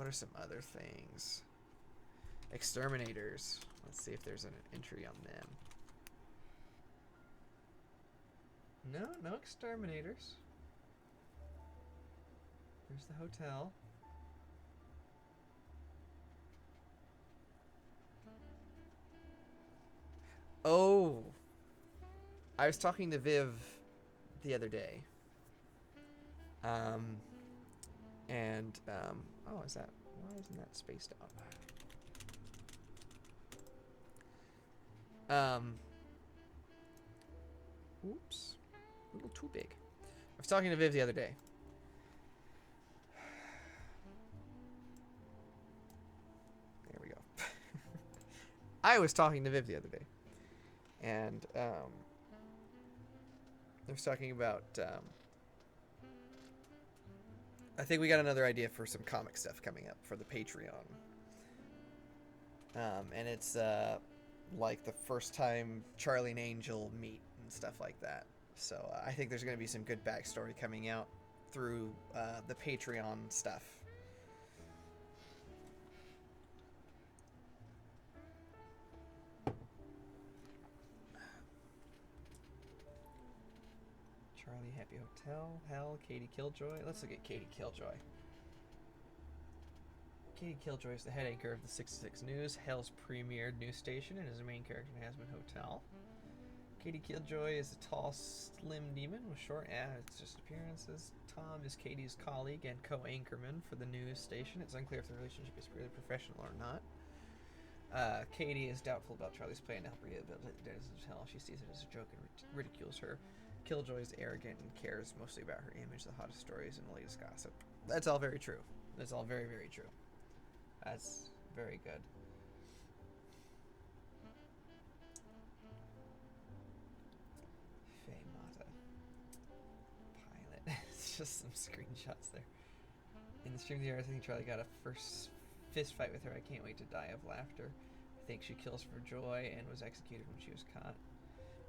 What are some other things? Exterminators. Let's see if there's an entry on them. No, no exterminators. There's the hotel. Oh, I was talking to Viv the other day. Oh, is that, why isn't that spaced out? Oops, a little too big. I was talking to Viv the other day. There we go. I was talking to Viv the other day, and I was talking about. I think we got another idea for some comic stuff coming up for the Patreon. And it's like the first time Charlie and Angel meet and stuff like that. So I think there's going to be some good backstory coming out through the Patreon stuff. Charlie Happy Hotel, Hell, Katie Killjoy. Let's look at Katie Killjoy. Katie Killjoy is the head anchor of the 66 News, Hell's premier news station, and is a main character in Hazbin Hotel. Katie Killjoy is a tall, slim demon with short it's just appearances. Tom is Katie's colleague and co-anchorman for the news station. It's unclear if the relationship is purely professional or not. Katie is doubtful about Charlie's plan to help rehabilitate the hotel. She sees it as a joke and ridicules her. Killjoy is arrogant and cares mostly about her image, the hottest stories, and the latest gossip. That's all very true. That's all very, very true. That's very good. Faye Mata. Pilot. It's just some screenshots there. In the stream of the year, I think Charlie got a first fist fight with her. I can't wait to die of laughter. I think she kills for joy and was executed when she was caught.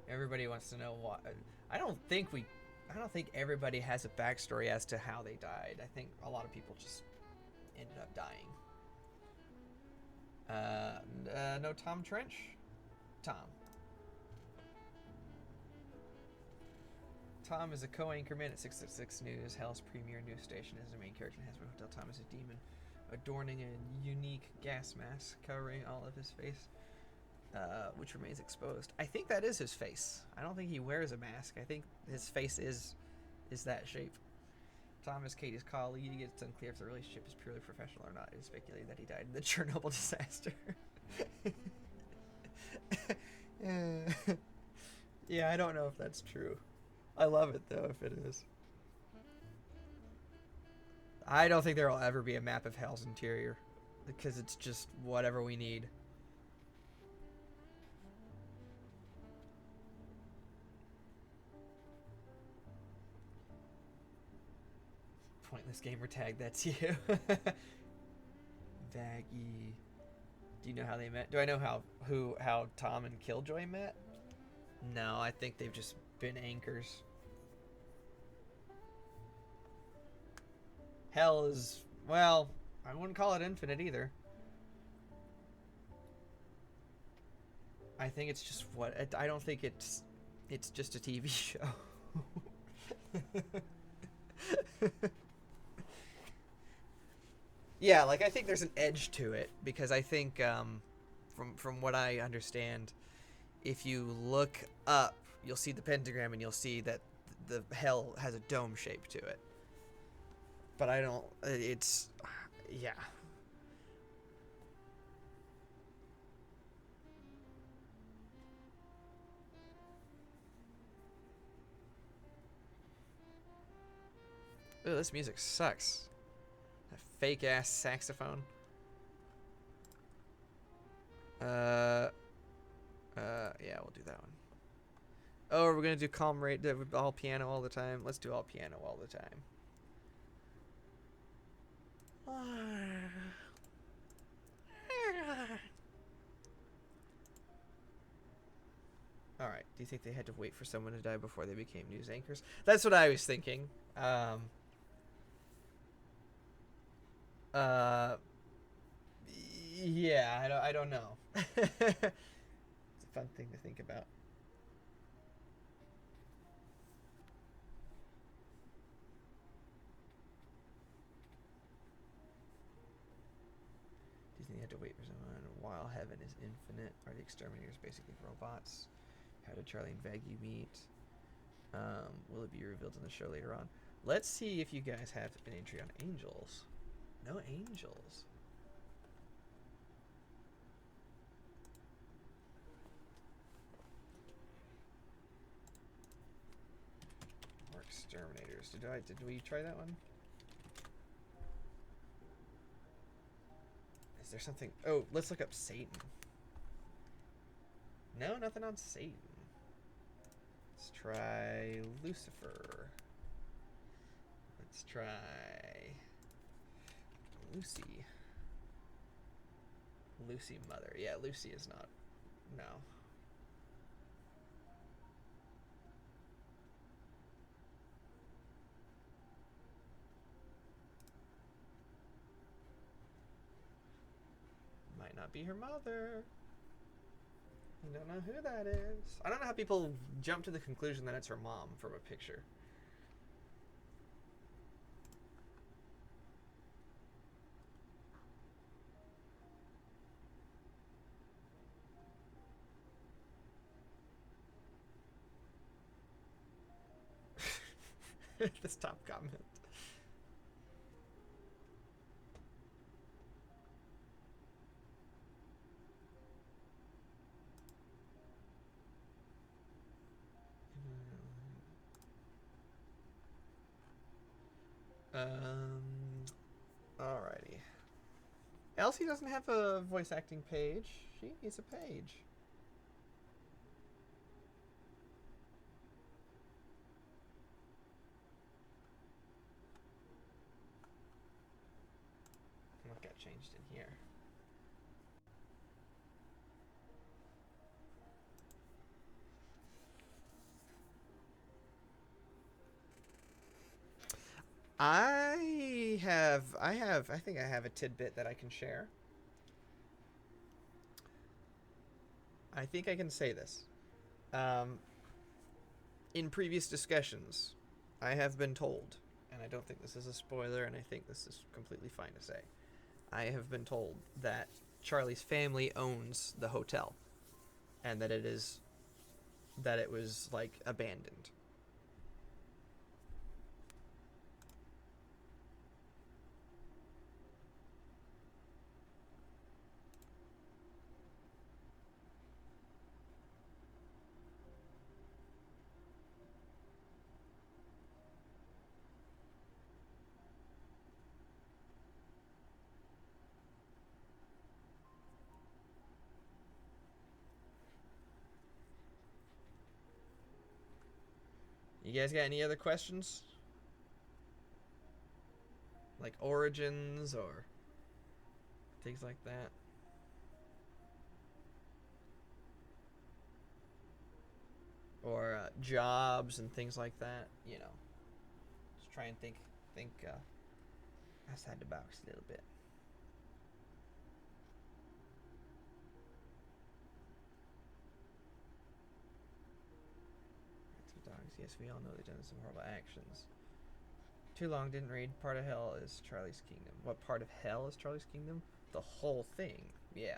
Everybody wants to know why. I don't think everybody has a backstory as to how they died. I think a lot of people just ended up dying. No Tom Trench? Tom. Tom is a co-anchorman at 666 News, Hell's premier news station. As the main character in Hazbin Hotel, Tom is a demon, adorning a unique gas mask covering all of his face, which remains exposed. I think that is his face. I don't think he wears a mask. I think his face is that shape. Tom is Katie's colleague. It's unclear if the relationship is purely professional or not. It is speculated that he died in the Chernobyl disaster. Yeah, I don't know if that's true. I love it, though, if it is. I don't think there will ever be a map of Hell's interior, because it's just whatever we need. Pointless gamer tag, that's you. Vaggy. Do you know how they met? Do I know how Tom and Killjoy met? No, I think they've just been anchors. Hell is, well, I wouldn't call it infinite either. I think it's just I don't think it's just a TV show. Yeah, like I think there's an edge to it because I think from what I understand, if you look up, you'll see the pentagram and you'll see that the hell has a dome shape to it. But I don't. It's yeah. Ooh, this music sucks. That fake ass saxophone. Yeah, we'll do that one. Oh, we're gonna do calm rate, all piano all the time. Let's do all piano all the time. All right. Do you think they had to wait for someone to die before they became news anchors? That's what I was thinking. Yeah, I don't know. It's a fun thing to think about. Disney had to wait for someone while heaven is infinite. Are the exterminators basically robots? How did Charlie and Vaggie meet? Will it be revealed in the show later on? Let's see if you guys have an entry on angels. No angels. Or exterminators. Did we try that one? Is there something? Oh, let's look up Satan. No, nothing on Satan. Let's try Lucifer. Let's try Lucy. Lucy Mother. Yeah, Lucy is not. No. Might not be her mother. I don't know who that is. I don't know how people jump to the conclusion that it's her mom from a picture. This top comment. Alrighty. Elsie doesn't have a voice acting page. She needs a page. What got changed in here? I think I have a tidbit that I can share. I think I can say this. In previous discussions, I have been told, and I don't think this is a spoiler, and I think this is completely fine to say, I have been told that Charlie's family owns the hotel, and that it was like abandoned. You guys got any other questions? Like origins or things like that? Or jobs and things like that, you know. Just try and think outside the box a little bit. Dogs, yes, we all know they've done some horrible actions. Too long, didn't read. Part of hell is Charlie's Kingdom. What part of hell is Charlie's Kingdom? The whole thing. Yeah.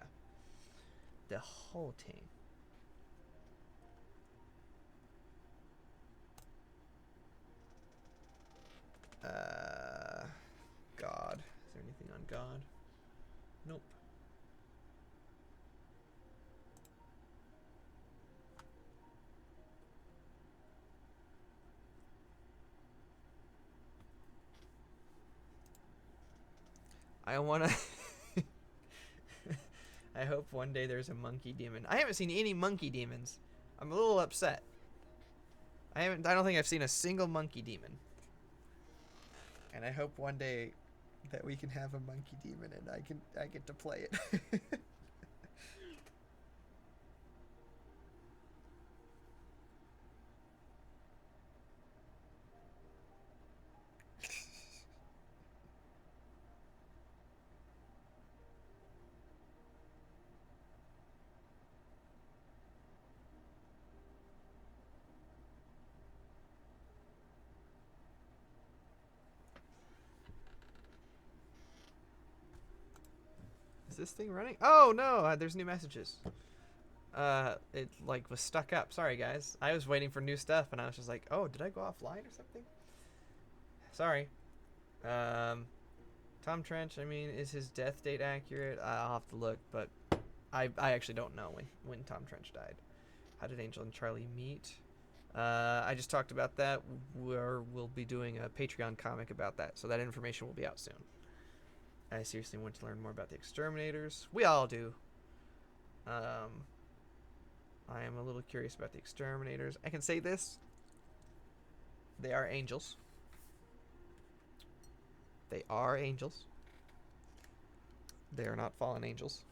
The whole thing. God. Is there anything on God? Nope. I wanna... I hope one day there's a monkey demon. I haven't seen any monkey demons. I'm a little upset. I don't think I've seen a single monkey demon. And I hope one day that we can have a monkey demon and I get to play it. this thing running? Oh no, there's new messages. It like was stuck up. Sorry guys. I was waiting for new stuff and I was just like, oh, did I go offline or something? Sorry. Tom Trench, I mean, is his death date accurate? I'll have to look, but I actually don't know when Tom Trench died. How did Angel and Charlie meet? I just talked about that. We'll be doing a Patreon comic about that, so that information will be out soon. I seriously want to learn more about the exterminators. We all do. I am a little curious about the exterminators. I can say this. They are angels. They are angels. They are not fallen angels.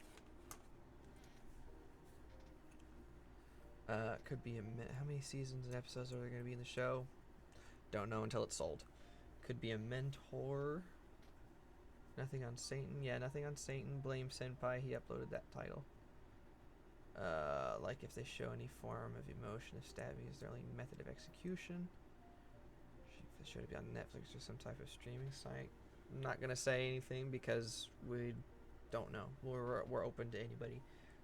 Could be how many seasons and episodes are there going to be in the show? Don't know until it's sold. Could be a mentor. Nothing on Satan. Yeah, nothing on Satan. Blame Senpai. He uploaded that title. Like if they show any form of emotion of stabbing is their only method of execution. Should it be on Netflix or some type of streaming site? I'm not gonna say anything because we don't know. We're open to anybody.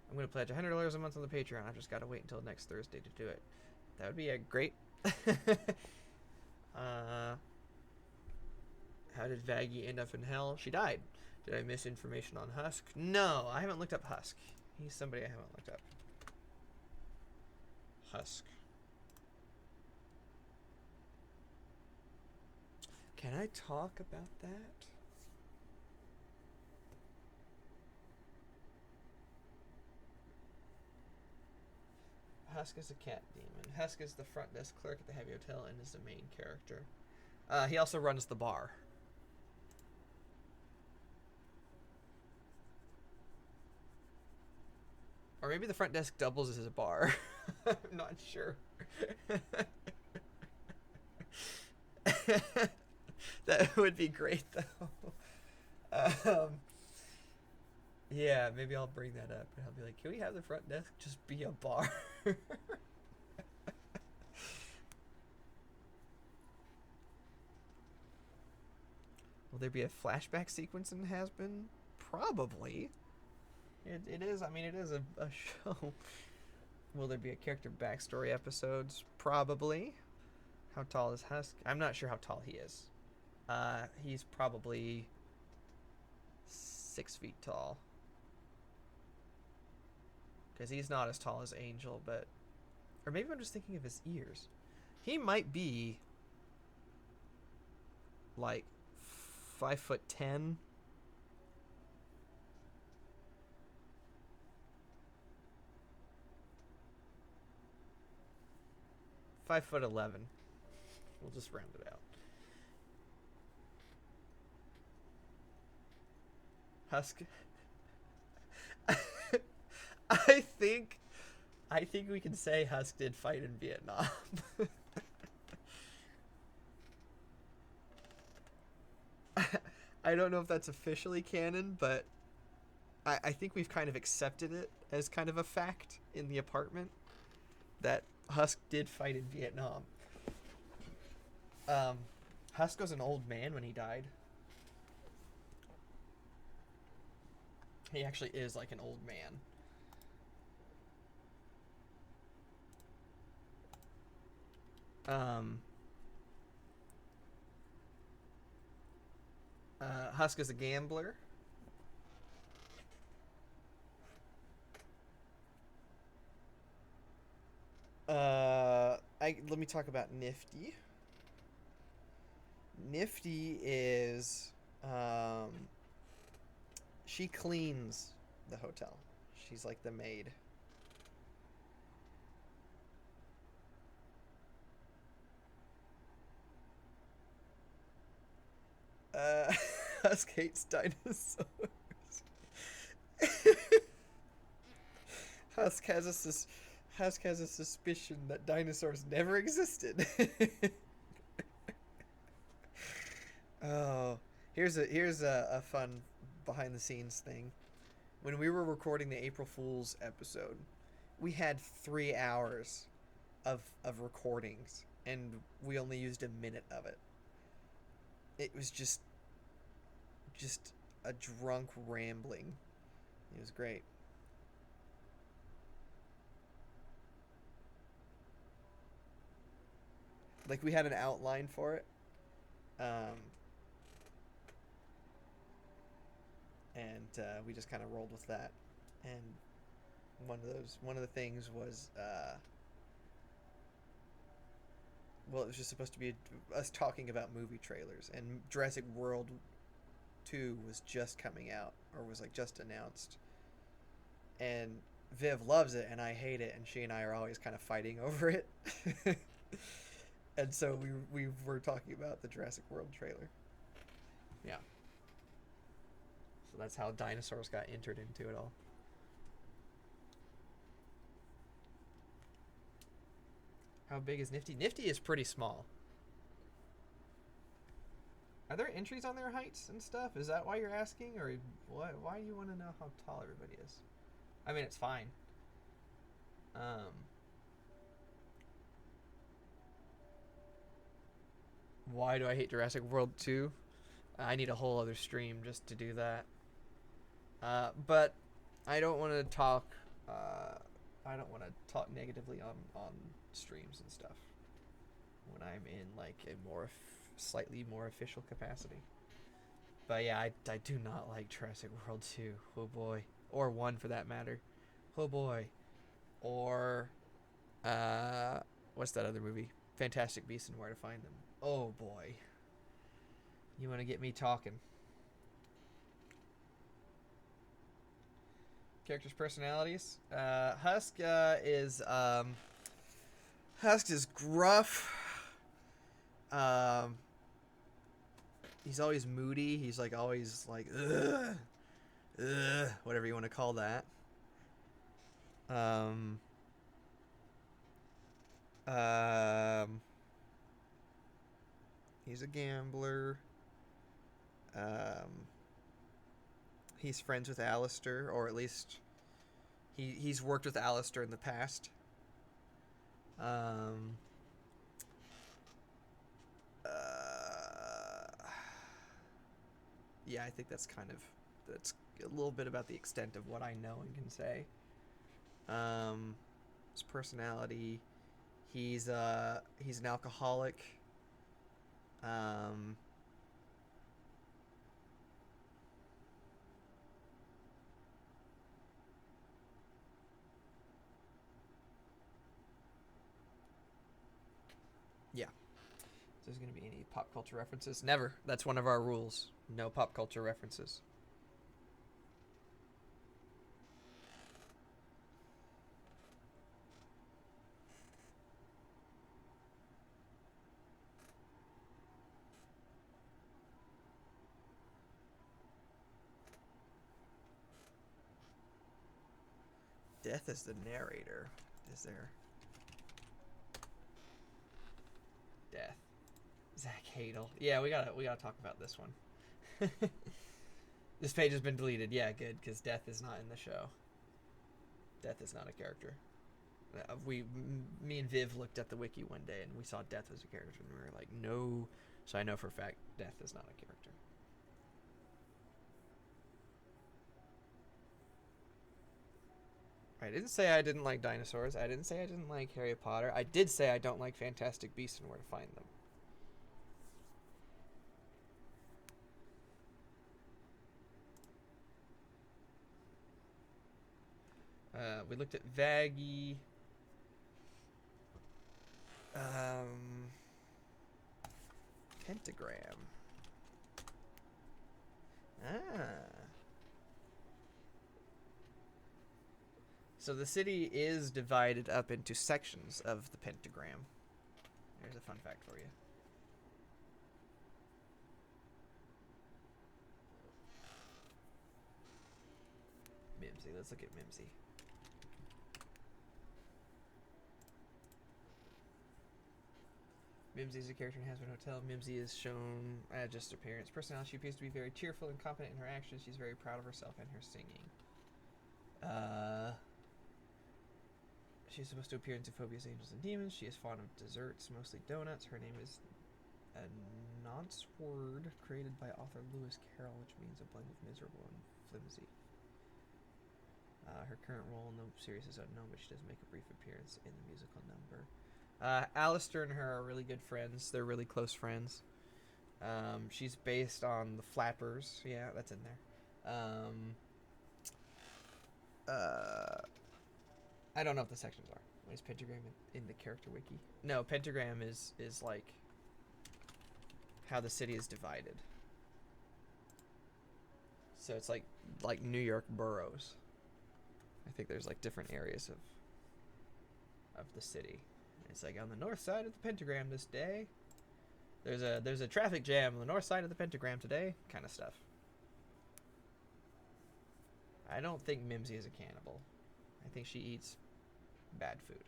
I'm gonna pledge $100 a month on the Patreon. I've just gotta wait until next Thursday to do it. That would be a great. How did Vaggie end up in hell? She died. Did I miss information on Husk? No, I haven't looked up Husk. He's somebody I haven't looked up. Husk. Can I talk about that? Husk is a cat demon. Husk is the front desk clerk at the Hazbin Hotel and is the main character. He also runs the bar. Or maybe the front desk doubles as a bar. I'm not sure. That would be great, though. Yeah, maybe I'll bring that up. And I'll be like, can we have the front desk just be a bar? Will there be a flashback sequence in Hazbin? Probably. It is. I mean, it is a show. Will there be a character backstory episodes? Probably. How tall is Husk? I'm not sure how tall he is. He's probably 6 feet tall. Because he's not as tall as Angel, but... Or maybe I'm just thinking of his ears. He might be... like 5'10". 5'11". We'll just round it out. Husk. I think we can say Husk did fight in Vietnam. I don't know if that's officially canon, but I think we've kind of accepted it as kind of a fact in the apartment that Husk did fight in Vietnam. Husk was an old man when he died. He actually is like an old man. Husk is a gambler. Let me talk about Nifty. Nifty is, she cleans the hotel. She's like the maid. Husk hates dinosaurs. Husk has a suspicion that dinosaurs never existed. Oh, here's a fun behind the scenes thing. When we were recording the April Fool's episode, we had 3 hours of recordings, and we only used a minute of it. It was just a drunk rambling He was great. Like we had an outline for it, um, and we just kind of rolled with that. And one of the things was, well, it was just supposed to be us talking about movie trailers, and Jurassic World 2 was just coming out, or was like just announced, and Viv loves it and I hate it, and she and I are always kind of fighting over it. And so we were talking about the Jurassic World trailer. Yeah. So that's how dinosaurs got entered into it all. How big is Nifty? Nifty is pretty small. Are there entries on their heights and stuff? Is that why you're asking, or what? Why do you want to know how tall everybody is? I mean, it's fine. Why do I hate Jurassic World 2? I need a whole other stream just to do that. But I don't want to talk. I don't want to talk negatively on streams and stuff when I'm in like a slightly more official capacity. But yeah, I do not like Jurassic World 2. Oh boy, or 1 for that matter. Oh boy, or what's that other movie? Fantastic Beasts and Where to Find Them. Oh boy, you want to get me talking? Characters' personalities. Husk is gruff. He's always moody. He's like always like whatever you want to call that. He's a gambler. He's friends with Alistair, or at least he's worked with Alistair in the past. Yeah, I think that's a little bit about the extent of what I know and can say. His personality, he's an alcoholic. Yeah. So there's going to be any pop culture references? Never. That's one of our rules. No pop culture references. Death is the narrator. Is there? Death. Zach Hadel. Yeah, we gotta talk about this one. This page has been deleted. Yeah, good, because Death is not in the show. Death is not a character. Me and Viv looked at the wiki one day and we saw Death as a character and we were like, no. So I know for a fact Death is not a character. I didn't say I didn't like dinosaurs. I didn't say I didn't like Harry Potter. I did say I don't like Fantastic Beasts and Where to Find Them. We looked at Vaggie. Pentagram. So the city is divided up into sections of the pentagram. Here's a fun fact for you. Mimsy. Let's look at Mimsy. Mimsy is a character in Hazbin Hotel. Mimsy is shown just appearance. Personality, she appears to be very cheerful and confident in her actions. She's very proud of herself and her singing. She's supposed to appear in Zoophobia's Angels and Demons. She is fond of desserts, mostly donuts. Her name is a nonce word created by author Lewis Carroll, which means a blend of miserable and flimsy. Her current role in the series is unknown, but she does make a brief appearance in the musical number. Alistair and her are really good friends. They're really close friends. She's based on the Flappers. Yeah, that's in there. I don't know if the sections are. Is Pentagram in the character wiki? No, Pentagram is like how the city is divided. So it's like New York boroughs. I think there's like different areas of the city. It's like on the north side of the Pentagram this day. There's a traffic jam on the north side of the Pentagram today, kind of stuff. I don't think Mimsy is a cannibal. I think she eats bad food.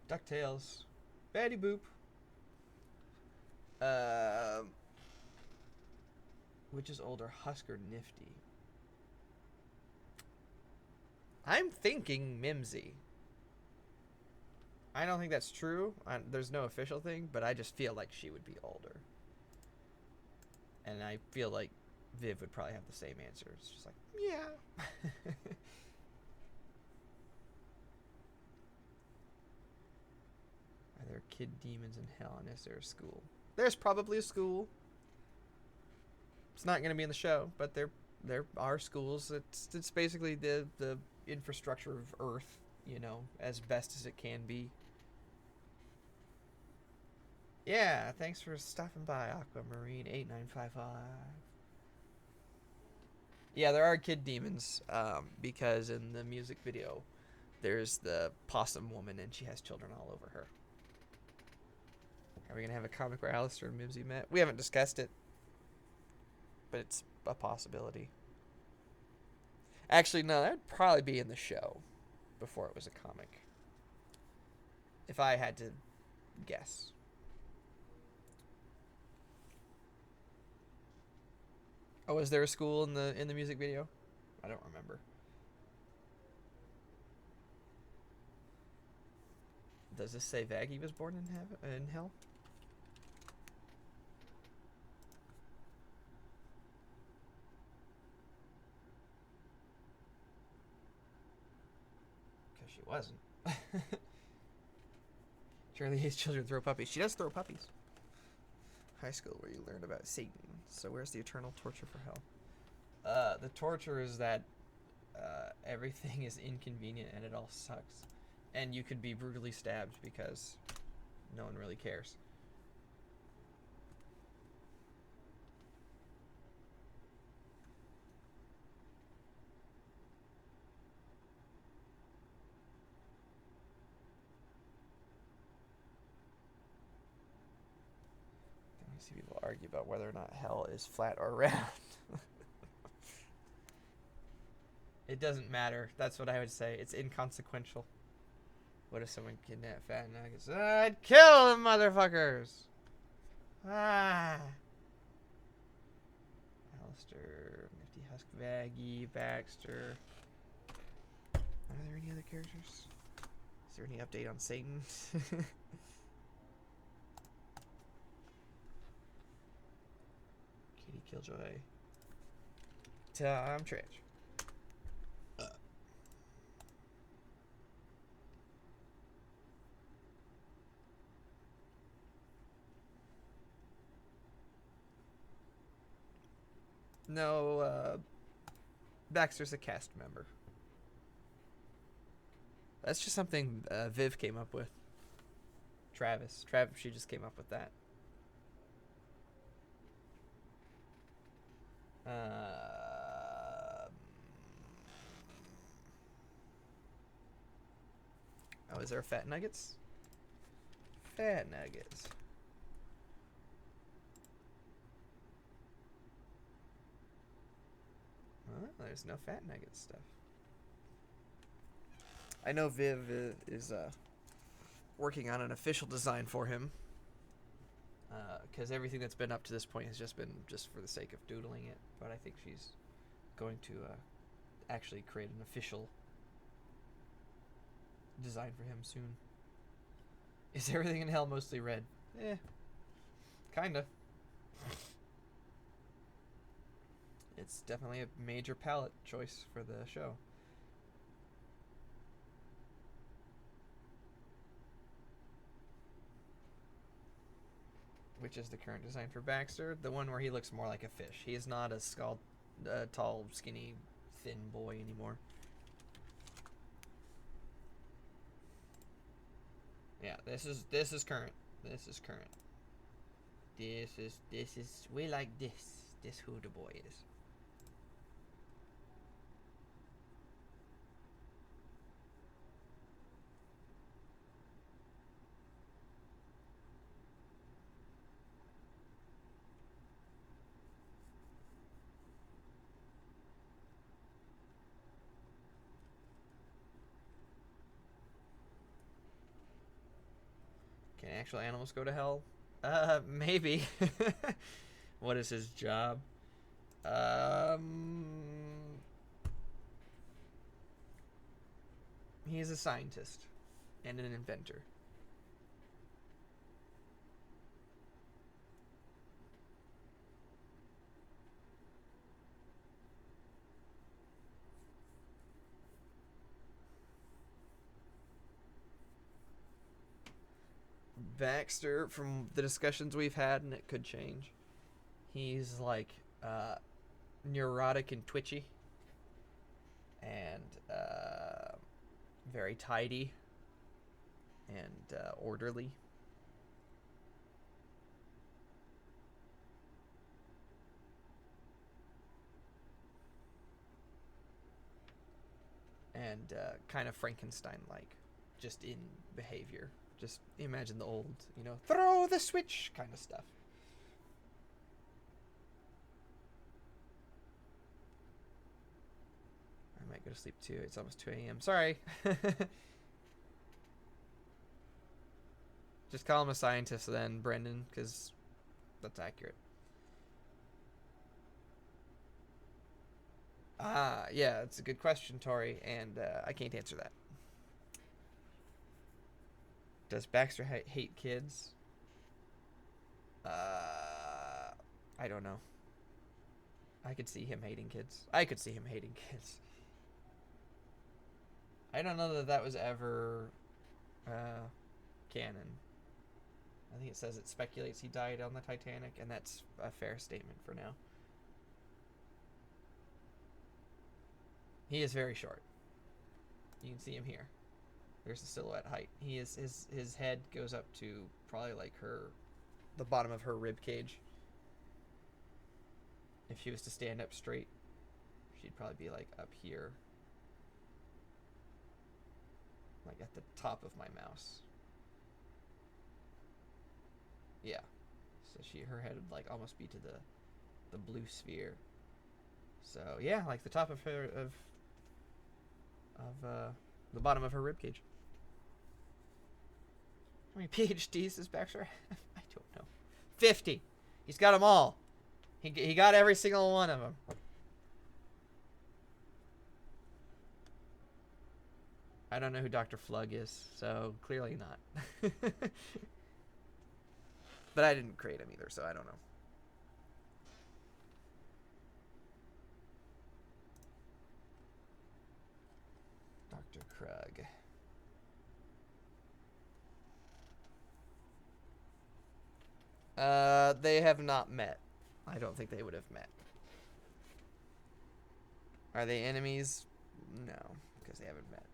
DuckTales. Betty Boop. Which is older, Husk or Nifty? I'm thinking Mimsy. I don't think that's true. There's no official thing, but I just feel like she would be older. And I feel like Viv would probably have the same answer. It's just like, yeah. Are there kid demons in hell, and is there a school? There's probably a school. It's not going to be in the show, but there are schools. It's basically the infrastructure of Earth, you know, as best as it can be. Yeah, thanks for stopping by, Aquamarine 8955. Yeah, there are kid demons, because in the music video, there's the possum woman, and she has children all over her. Are we gonna have a comic where Alistair and Mimsy met? We haven't discussed it, but it's a possibility. Actually, no, that'd probably be in the show before it was a comic, if I had to guess. Oh, is there a school in the music video? I don't remember. Does this say Vaggie was born in hell? Because she wasn't. Charlie hates children throw puppies. She does throw puppies. High school where you learn about Satan. So where's the eternal torture for hell? The torture is that everything is inconvenient and it all sucks. And you could be brutally stabbed because no one really cares. I see people argue about whether or not hell is flat or round. It doesn't matter. That's what I would say. It's inconsequential. What if someone kidnapped Fat Nuggets? I'd kill them motherfuckers! Ah! Alistair, Nifty Husk, Vaggie, Baxter. Are there any other characters? Is there any update on Satan? Katie Killjoy. Tom Trench. No, Baxter's a cast member. That's just something Viv came up with. Travis, she just came up with that. Oh, is there Fat Nuggets? Fat Nuggets. There's no Fat Nuggets stuff. I know Viv is working on an official design for him. Because everything that's been up to this point has just been just for the sake of doodling it. But I think she's going to actually create an official design for him soon. Is everything in hell mostly red? Eh, kinda. It's definitely a major palette choice for the show. Which is the current design for Baxter? The one where he looks more like a fish. He is not a tall, skinny, thin boy anymore. Yeah, this is current. This is current. This is we like this. This who the boy is. Can actual animals go to hell? Maybe. What is his job? He's a scientist and an inventor. Baxter, from the discussions we've had, and it could change, he's like neurotic and twitchy and very tidy and orderly. And kind of Frankenstein-like, just in behavior. Just imagine the old, throw the switch kind of stuff. I might go to sleep too. It's almost 2 a.m. Sorry. Just call him a scientist then, Brendan, because that's accurate. Yeah, it's a good question, Tori, and I can't answer that. Does Baxter hate kids? I don't know. I could see him hating kids. I don't know that was ever canon. I think it says it speculates he died on the Titanic, and that's a fair statement for now. He is very short. You can see him here. There's the silhouette height. He is his head goes up to probably like the bottom of her rib cage. If she was to stand up straight, she'd probably be like up here, like at the top of my mouse. Yeah. So her head would like almost be to the blue sphere. So yeah, like the top of her the bottom of her rib cage. How many PhDs does Baxter have? I don't know. 50. He's got them all. He got every single one of them. I don't know who Dr. Flug is, so clearly not. But I didn't create him either, so I don't know. Dr. Krug. They have not met. I don't think they would have met. Are they enemies? No, because they haven't met.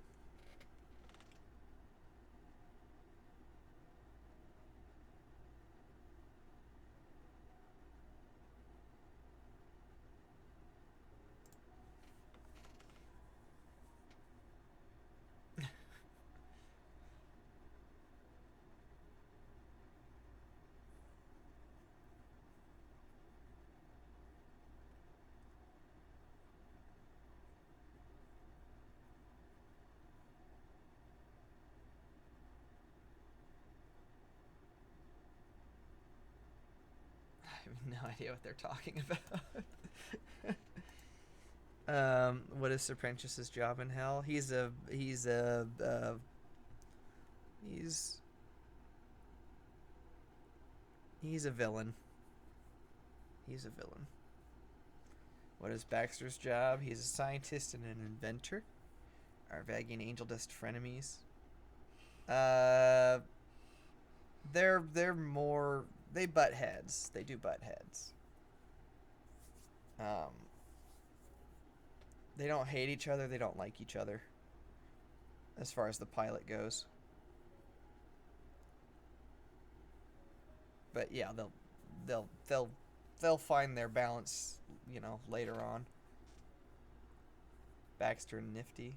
I have no idea what they're talking about. What is Sir Prentice's job in hell? He's He's a villain. He's a villain. What is Baxter's job? He's a scientist and an inventor. Are Vaggie and Angel just frenemies? Uh, they're more, they butt heads. They do butt heads. Um, they don't hate each other. They don't like each other. As far as the pilot goes. But yeah, they'll find their balance, later on. Baxter and Nifty.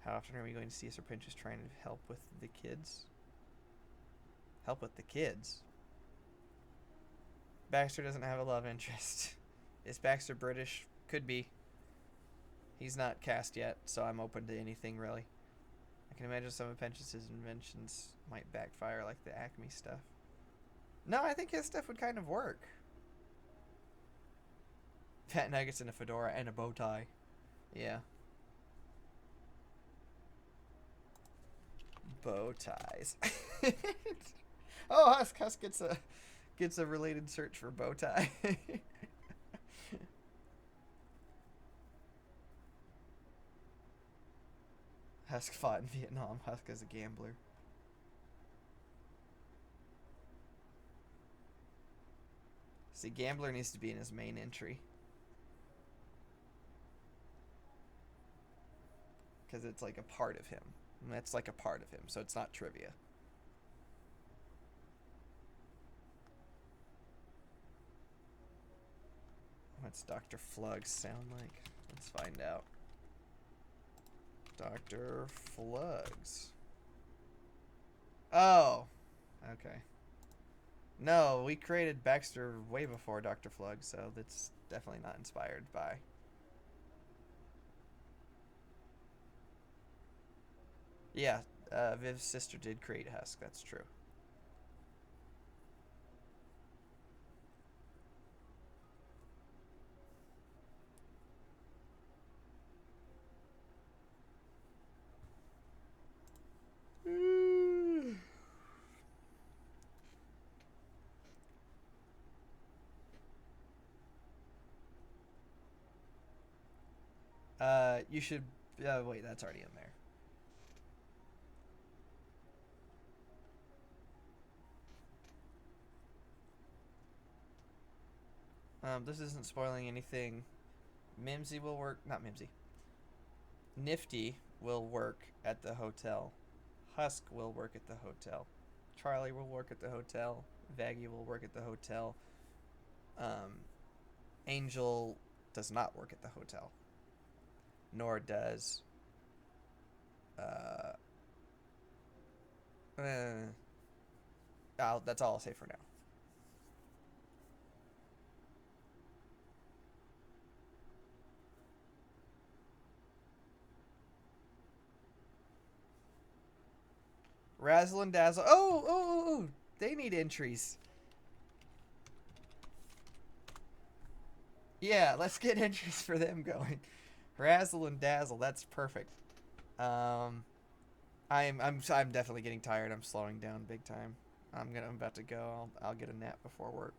How often are we going to see Sir Pinchas trying to help with the kids? Help with the kids? Baxter doesn't have a love interest. Is Baxter British? Could be. He's not cast yet, so I'm open to anything, really. I can imagine some of Pinchas's inventions might backfire, like the Acme stuff. No, I think his stuff would kind of work. Fat nuggets and a fedora and a bow tie. Yeah. Bow ties. Oh, Husk gets a related search for bow tie. Husk fought in Vietnam. Husk is a gambler. See, gambler needs to be in his main entry. Because it's like a part of him. And that's like a part of him, so it's not trivia. What's Dr. Fluggs sound like? Let's find out. Dr. Fluggs. Oh. Okay. No, we created Baxter way before Dr. Fluggs, so that's definitely not inspired by. Yeah, Viv's sister did create Husk, that's true. You should. Wait, that's already in there. This isn't spoiling anything. Mimsy will work. Not Mimsy. Nifty will work at the hotel. Husk will work at the hotel. Charlie will work at the hotel. Vaggie will work at the hotel. Angel does not work at the hotel. Nor does. That's all I'll say for now. Razzle and Dazzle. Oh! They need entries. Yeah, let's get entries for them going. Razzle and Dazzle. That's perfect. I'm definitely getting tired. I'm slowing down big time. I'm about to go. I'll get a nap before work.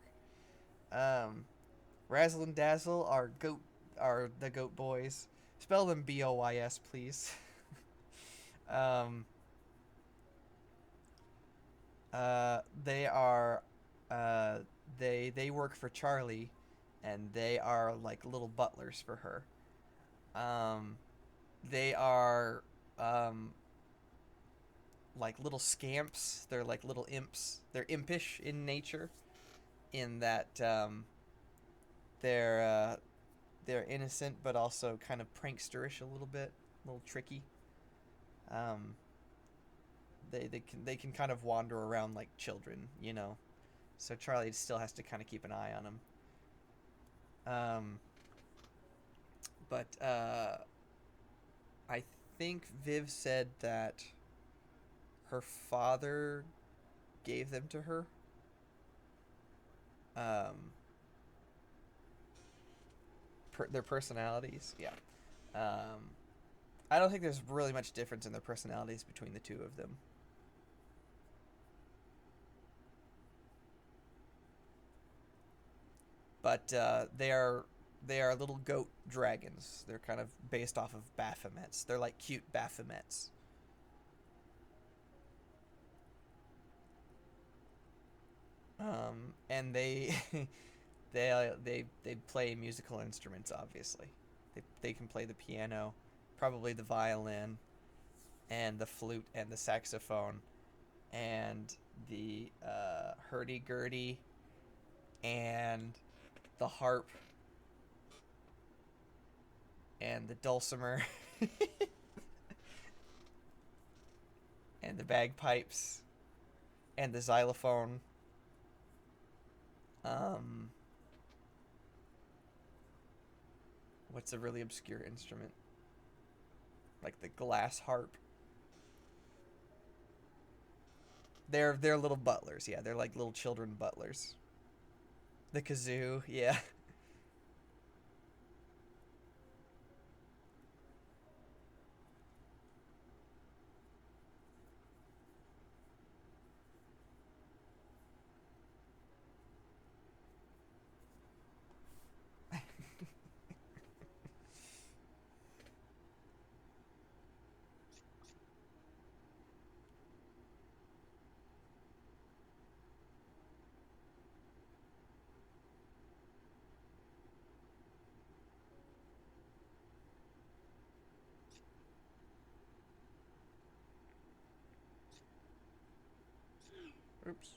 Razzle and Dazzle are the goat boys. Spell them BOYS, please. They are they work for Charlie, and they are like little butlers for her. They are like little scamps. They're like little imps. They're impish in nature, in that they're innocent but also kind of pranksterish a little bit, a little tricky. They can kind of wander around like children, So Charlie still has to kind of keep an eye on them. But I think Viv said that her father gave them to her. Their personalities, yeah. I don't think there's really much difference in their personalities between the two of them. but they are little goat dragons. They're kind of based off of Baphomets. They're like cute Baphomets. And they they play musical instruments. Obviously, they can play the piano, probably the violin, and the flute and the saxophone, and the hurdy gurdy, and the harp, and the dulcimer, and the bagpipes, and the xylophone. Um, what's a really obscure instrument? Like the glass harp. They're little butlers, yeah. They're like little children butlers. The kazoo, yeah. Oops.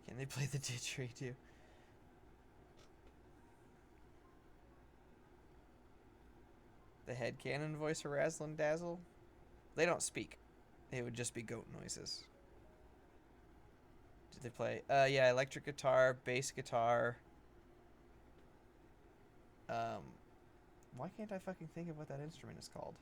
Can they play the didgeridoo? The headcanon voice for Razzle and Dazzle? They don't speak. It would just be goat noises. Did they play? Yeah, electric guitar, bass guitar. Um, why can't I fucking think of what that instrument is called?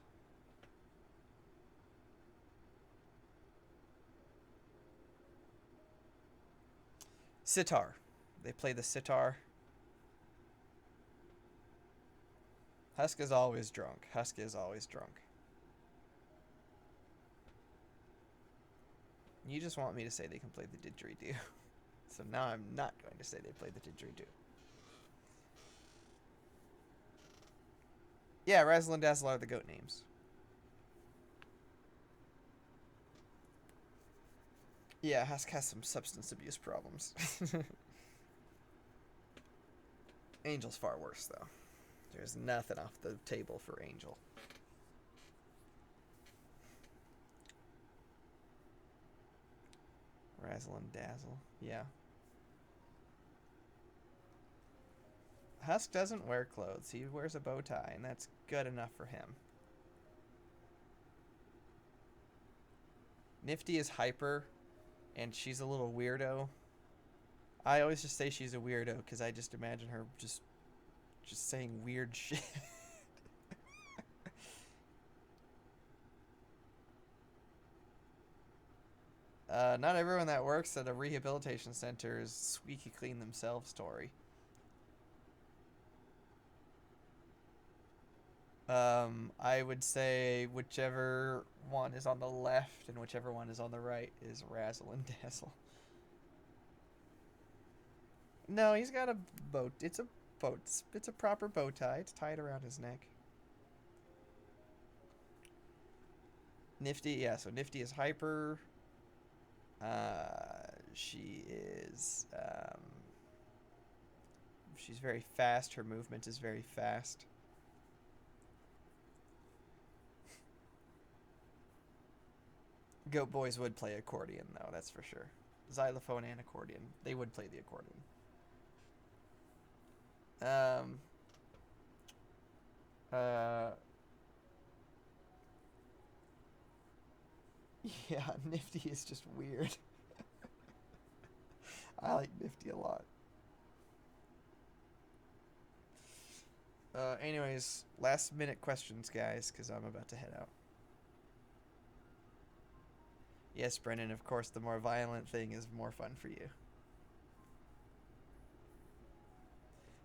Sitar. They play the sitar. Husk is always drunk. Husk is always drunk. You just want me to say they can play the didgeridoo. So now I'm not going to say they play the didgeridoo. Yeah, Razzle and Dazzle are the goat names. Yeah, Husk has some substance abuse problems. Angel's far worse, though. There's nothing off the table for Angel. Razzle and Dazzle. Yeah. Husk doesn't wear clothes. He wears a bow tie, and that's good enough for him. Nifty is hyper, and she's a little weirdo. I always just say she's a weirdo because I just imagine her just saying weird shit. Not everyone that works at a rehabilitation center is squeaky clean themselves, Tori. I would say whichever one is on the left and whichever one is on the right is Razzle and Dazzle. No, he's got a boat. It's a boat. It's a proper bow tie. It's tied around his neck. Nifty, yeah. So Nifty is hyper. She is. She's very fast. Her movement is very fast. Goat boys would play accordion, though. That's for sure. Xylophone and accordion. They would play the accordion. Um. Uh. Yeah, Nifty is just weird. I like Nifty a lot. Anyways, last minute questions, guys, because I'm about to head out. Yes, Brennan, of course, the more violent thing is more fun for you.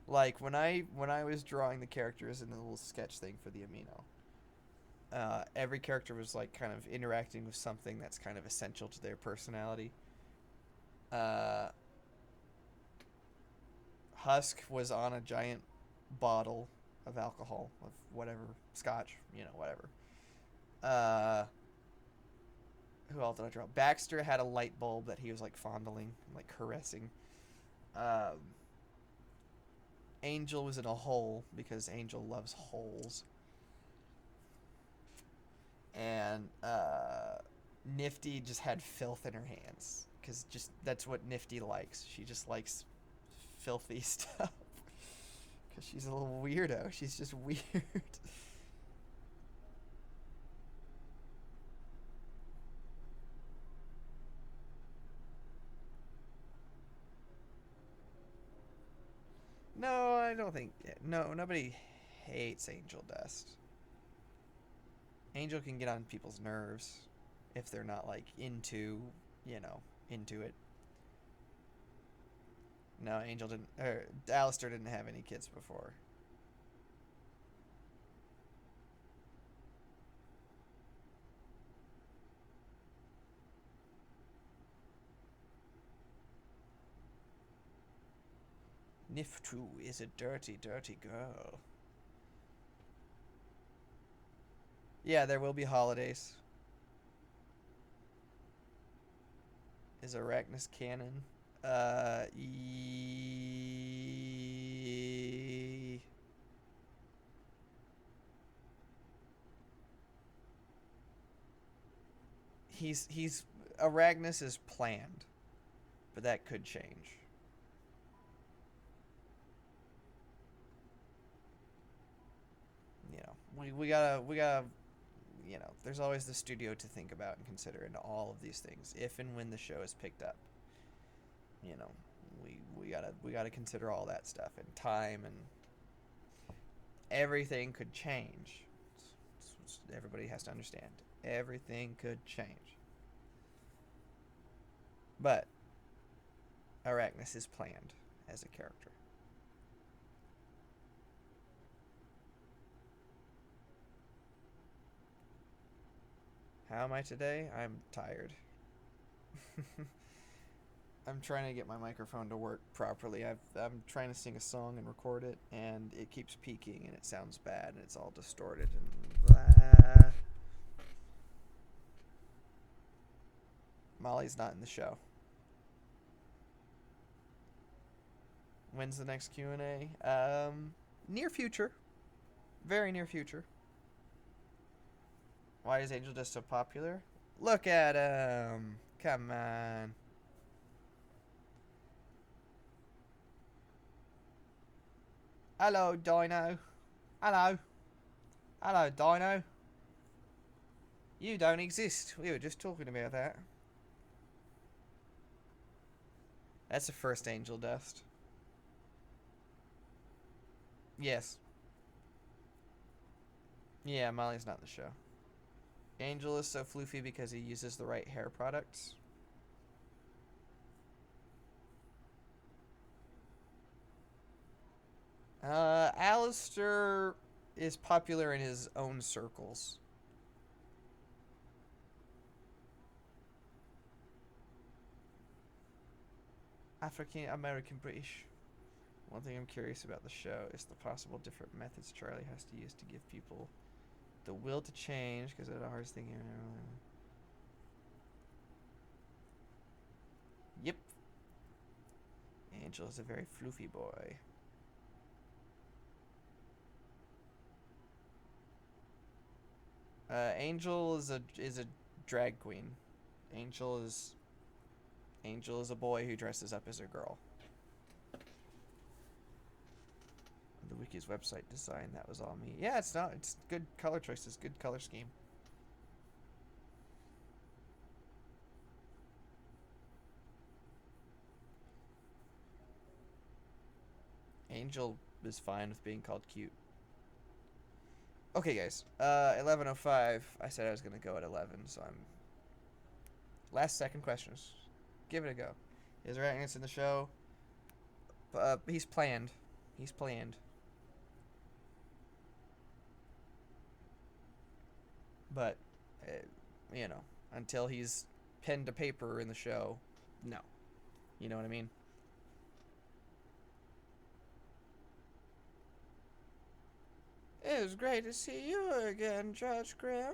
Like when I was drawing the characters in the little sketch thing for the amino, Every character was like kind of interacting with something that's kind of essential to their personality. Uh, Husk was on a giant bottle of alcohol, of whatever, scotch, whatever. Uh, who else did I draw? Baxter had a light bulb that he was like fondling, like caressing. Um, Angel was in a hole because Angel loves holes. And Nifty just had filth in her hands because just that's what Nifty likes. She just likes filthy stuff because she's a little weirdo. She's just weird. No, I don't think. No, nobody hates Angel Dust. Angel can get on people's nerves if they're not like into it. No, Angel didn't. Or Alistair didn't have any kids before. Niftu is a dirty, dirty girl. Yeah, there will be holidays. Is Arachnus canon? He's Arachnus is planned, but that could change. We gotta there's always the studio to think about and consider in all of these things if and when the show is picked up. You know, we gotta consider all that stuff and time and everything could change. Everybody has to understand. Everything could change. But Arachnus is planned as a character. How am I today? I'm tired. I'm trying to get my microphone to work properly. I'm trying to sing a song and record it, and it keeps peaking, and it sounds bad, and it's all distorted, and blah. Molly's not in the show. When's the next Q&A? Near future. Very near future. Why is Angel Dust so popular? Look at him. Come on. Hello, Dino. Hello. Hello, Dino. You don't exist. We were just talking about that. That's the first Angel Dust. Yes. Yeah, Molly's not in the show. Angel is so floofy because he uses the right hair products. Alistair is popular in his own circles. African American British. One thing I'm curious about the show is the possible different methods Charlie has to use to give people the will to change, because it's the hardest thing. Yep. Angel is a very floofy boy. Angel is a drag queen. Angel is a boy who dresses up as a girl. The Wiki's website design, that was all me. Yeah, it's not. It's good color choices, good color scheme. Angel is fine with being called cute. Okay, guys. 11:05. I said I was gonna go at 11, so I'm. Last second questions. Give it a go. Is Arachnus in the show? He's planned. He's planned. But, uh, you know, until he's pen to paper in the show, no. You know what I mean? It was great to see you again, Judge Grimm.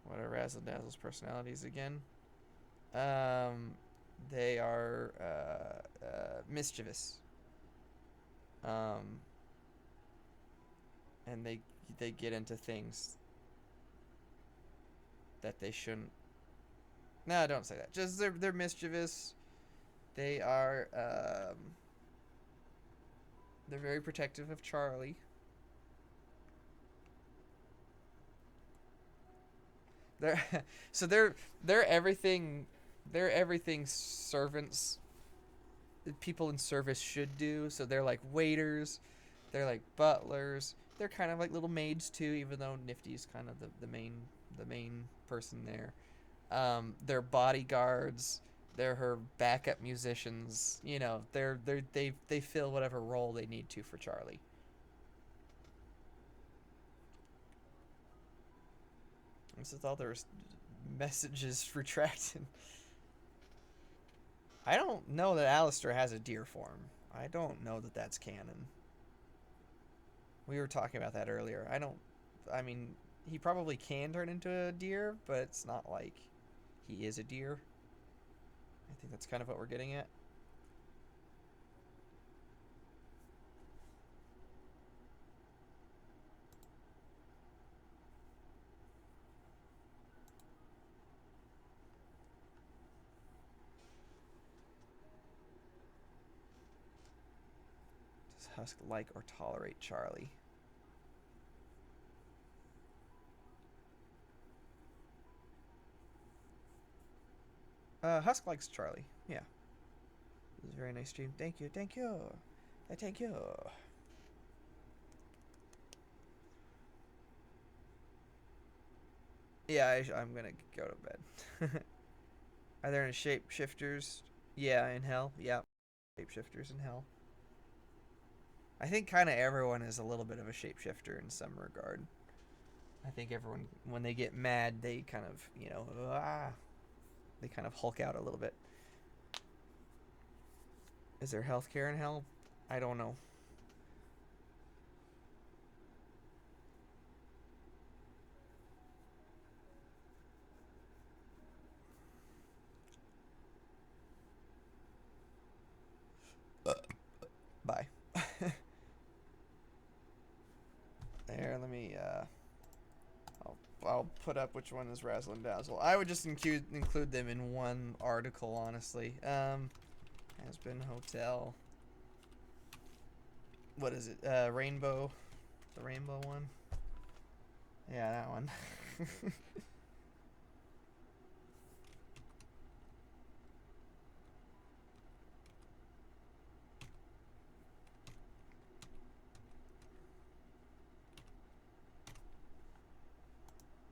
What are Razzle Dazzle's personalities again? Um, they are mischievous. Um, and they get into things that they shouldn't. No, don't say that. Just they're mischievous. They are they're very protective of Charlie. They're so they're everything they're everything servants people in service should do. So they're like waiters, they're like butlers, they're kind of like little maids too, even though Nifty's kind of the main person there. They're bodyguards. They're her backup musicians. You know, they fill whatever role they need to for Charlie. This is all their messages retracted. I don't know that Alistair has a deer form. I don't know that that's canon. We were talking about that earlier. I don't. I mean, he probably can turn into a deer, but it's not like he is a deer. I think that's kind of what we're getting at. Does Husk like or tolerate Charlie? Husk likes Charlie. Yeah. It was a very nice stream. Thank you. Thank you. Thank you. Yeah, I'm gonna go to bed. Are there any shapeshifters? Yeah, in hell. Yeah, shapeshifters in hell. I think kind of everyone is a little bit of a shapeshifter in some regard. I think everyone, when they get mad, they kind of, they kind of hulk out a little bit. Is there healthcare in hell? I don't know. Bye. There, let me, I'll put up which one is Razzle and Dazzle. I would just include them in one article, honestly. Hazbin Hotel. What is it? Rainbow. The rainbow one? Yeah, that one.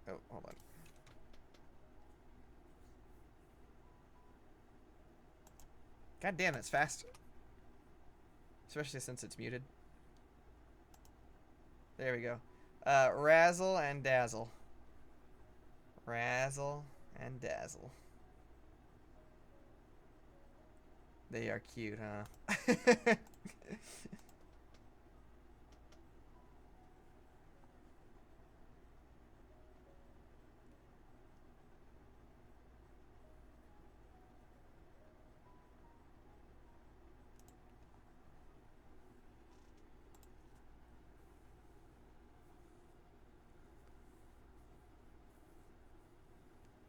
Oh, hold on. God damn, it's fast. Especially since it's muted. There we go. Razzle and Dazzle. Razzle and Dazzle. They are cute, huh?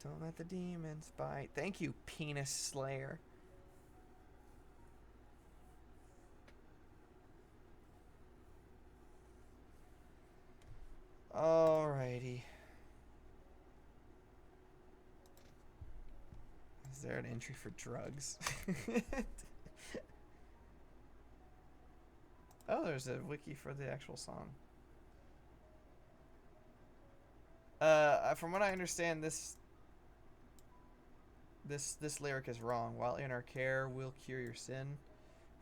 Don't let the demons bite. Thank you, Penis Slayer. Alrighty. Is there an entry for drugs? Oh, there's a wiki for the actual song. From what I understand, this lyric is wrong. While in our care, we'll cure your sin.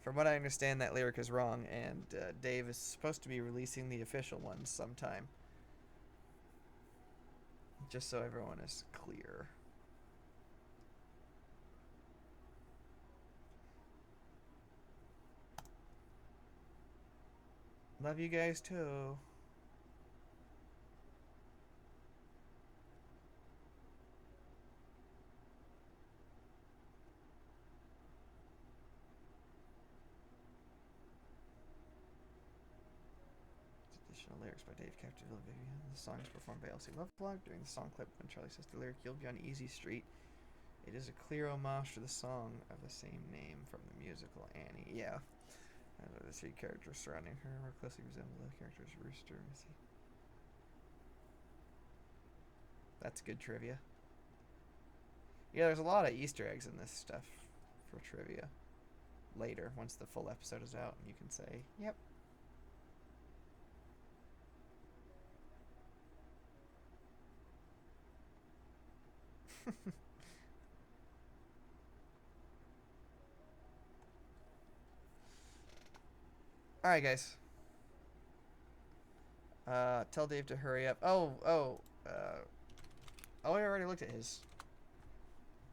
From what I understand, that lyric is wrong, and Dave is supposed to be releasing the official ones sometime. Just so everyone is clear. Love you guys too. Additional lyrics by Dave Captiville Vivian. The song is performed by Elsie Lovelock. During the song clip, when Charlie says the lyric, "You'll be on Easy Street," it is a clear homage to the song of the same name from the musical Annie. Yeah. The three characters surrounding her more closely resemble the characters Rooster and Missy. That's good trivia. Yeah, there's a lot of Easter eggs in this stuff for trivia. Later, once the full episode is out, and you can say, yep. Alright, guys. Tell Dave to hurry up. Oh, I already looked at his.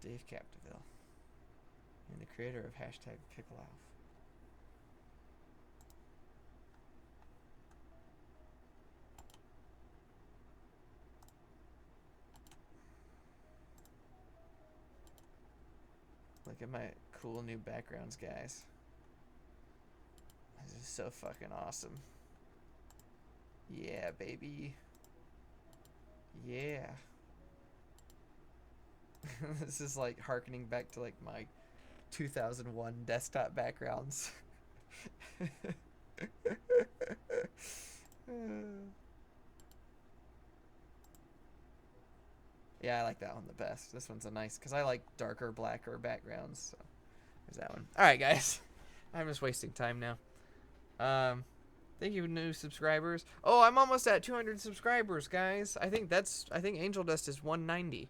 Dave Captiville. And the creator of hashtag Pickleoff. Look at my cool new backgrounds, guys. This is so fucking awesome. Yeah, baby. Yeah. This is like harkening back to like my 2001 desktop backgrounds. Yeah, I like that one the best. This one's a nice, because I like darker, blacker backgrounds. So there's that one. All right, guys. I'm just wasting time now. Thank you, new subscribers. Oh, I'm almost at 200 subscribers, guys. I think Angel Dust is 190.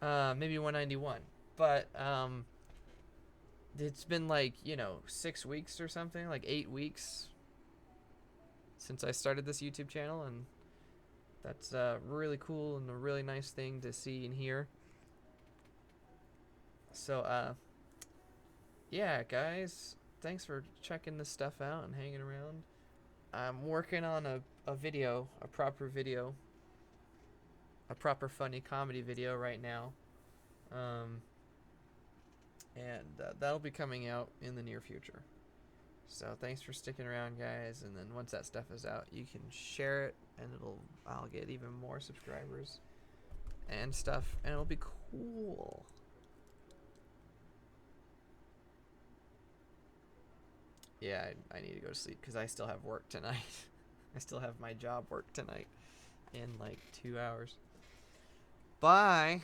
Maybe 191. But it's been like 6 weeks or something, like 8 weeks since I started this YouTube channel, and that's really cool and a really nice thing to see and hear. So yeah, guys, thanks for checking this stuff out and hanging around. I'm working on a video, a proper funny comedy video right now. And that'll be coming out in the near future. So thanks for sticking around, guys. And then once that stuff is out, you can share it, and I'll get even more subscribers and stuff, and it'll be cool. Yeah, I need to go to sleep because I still have work tonight. I still have my job work tonight in like 2 hours. Bye.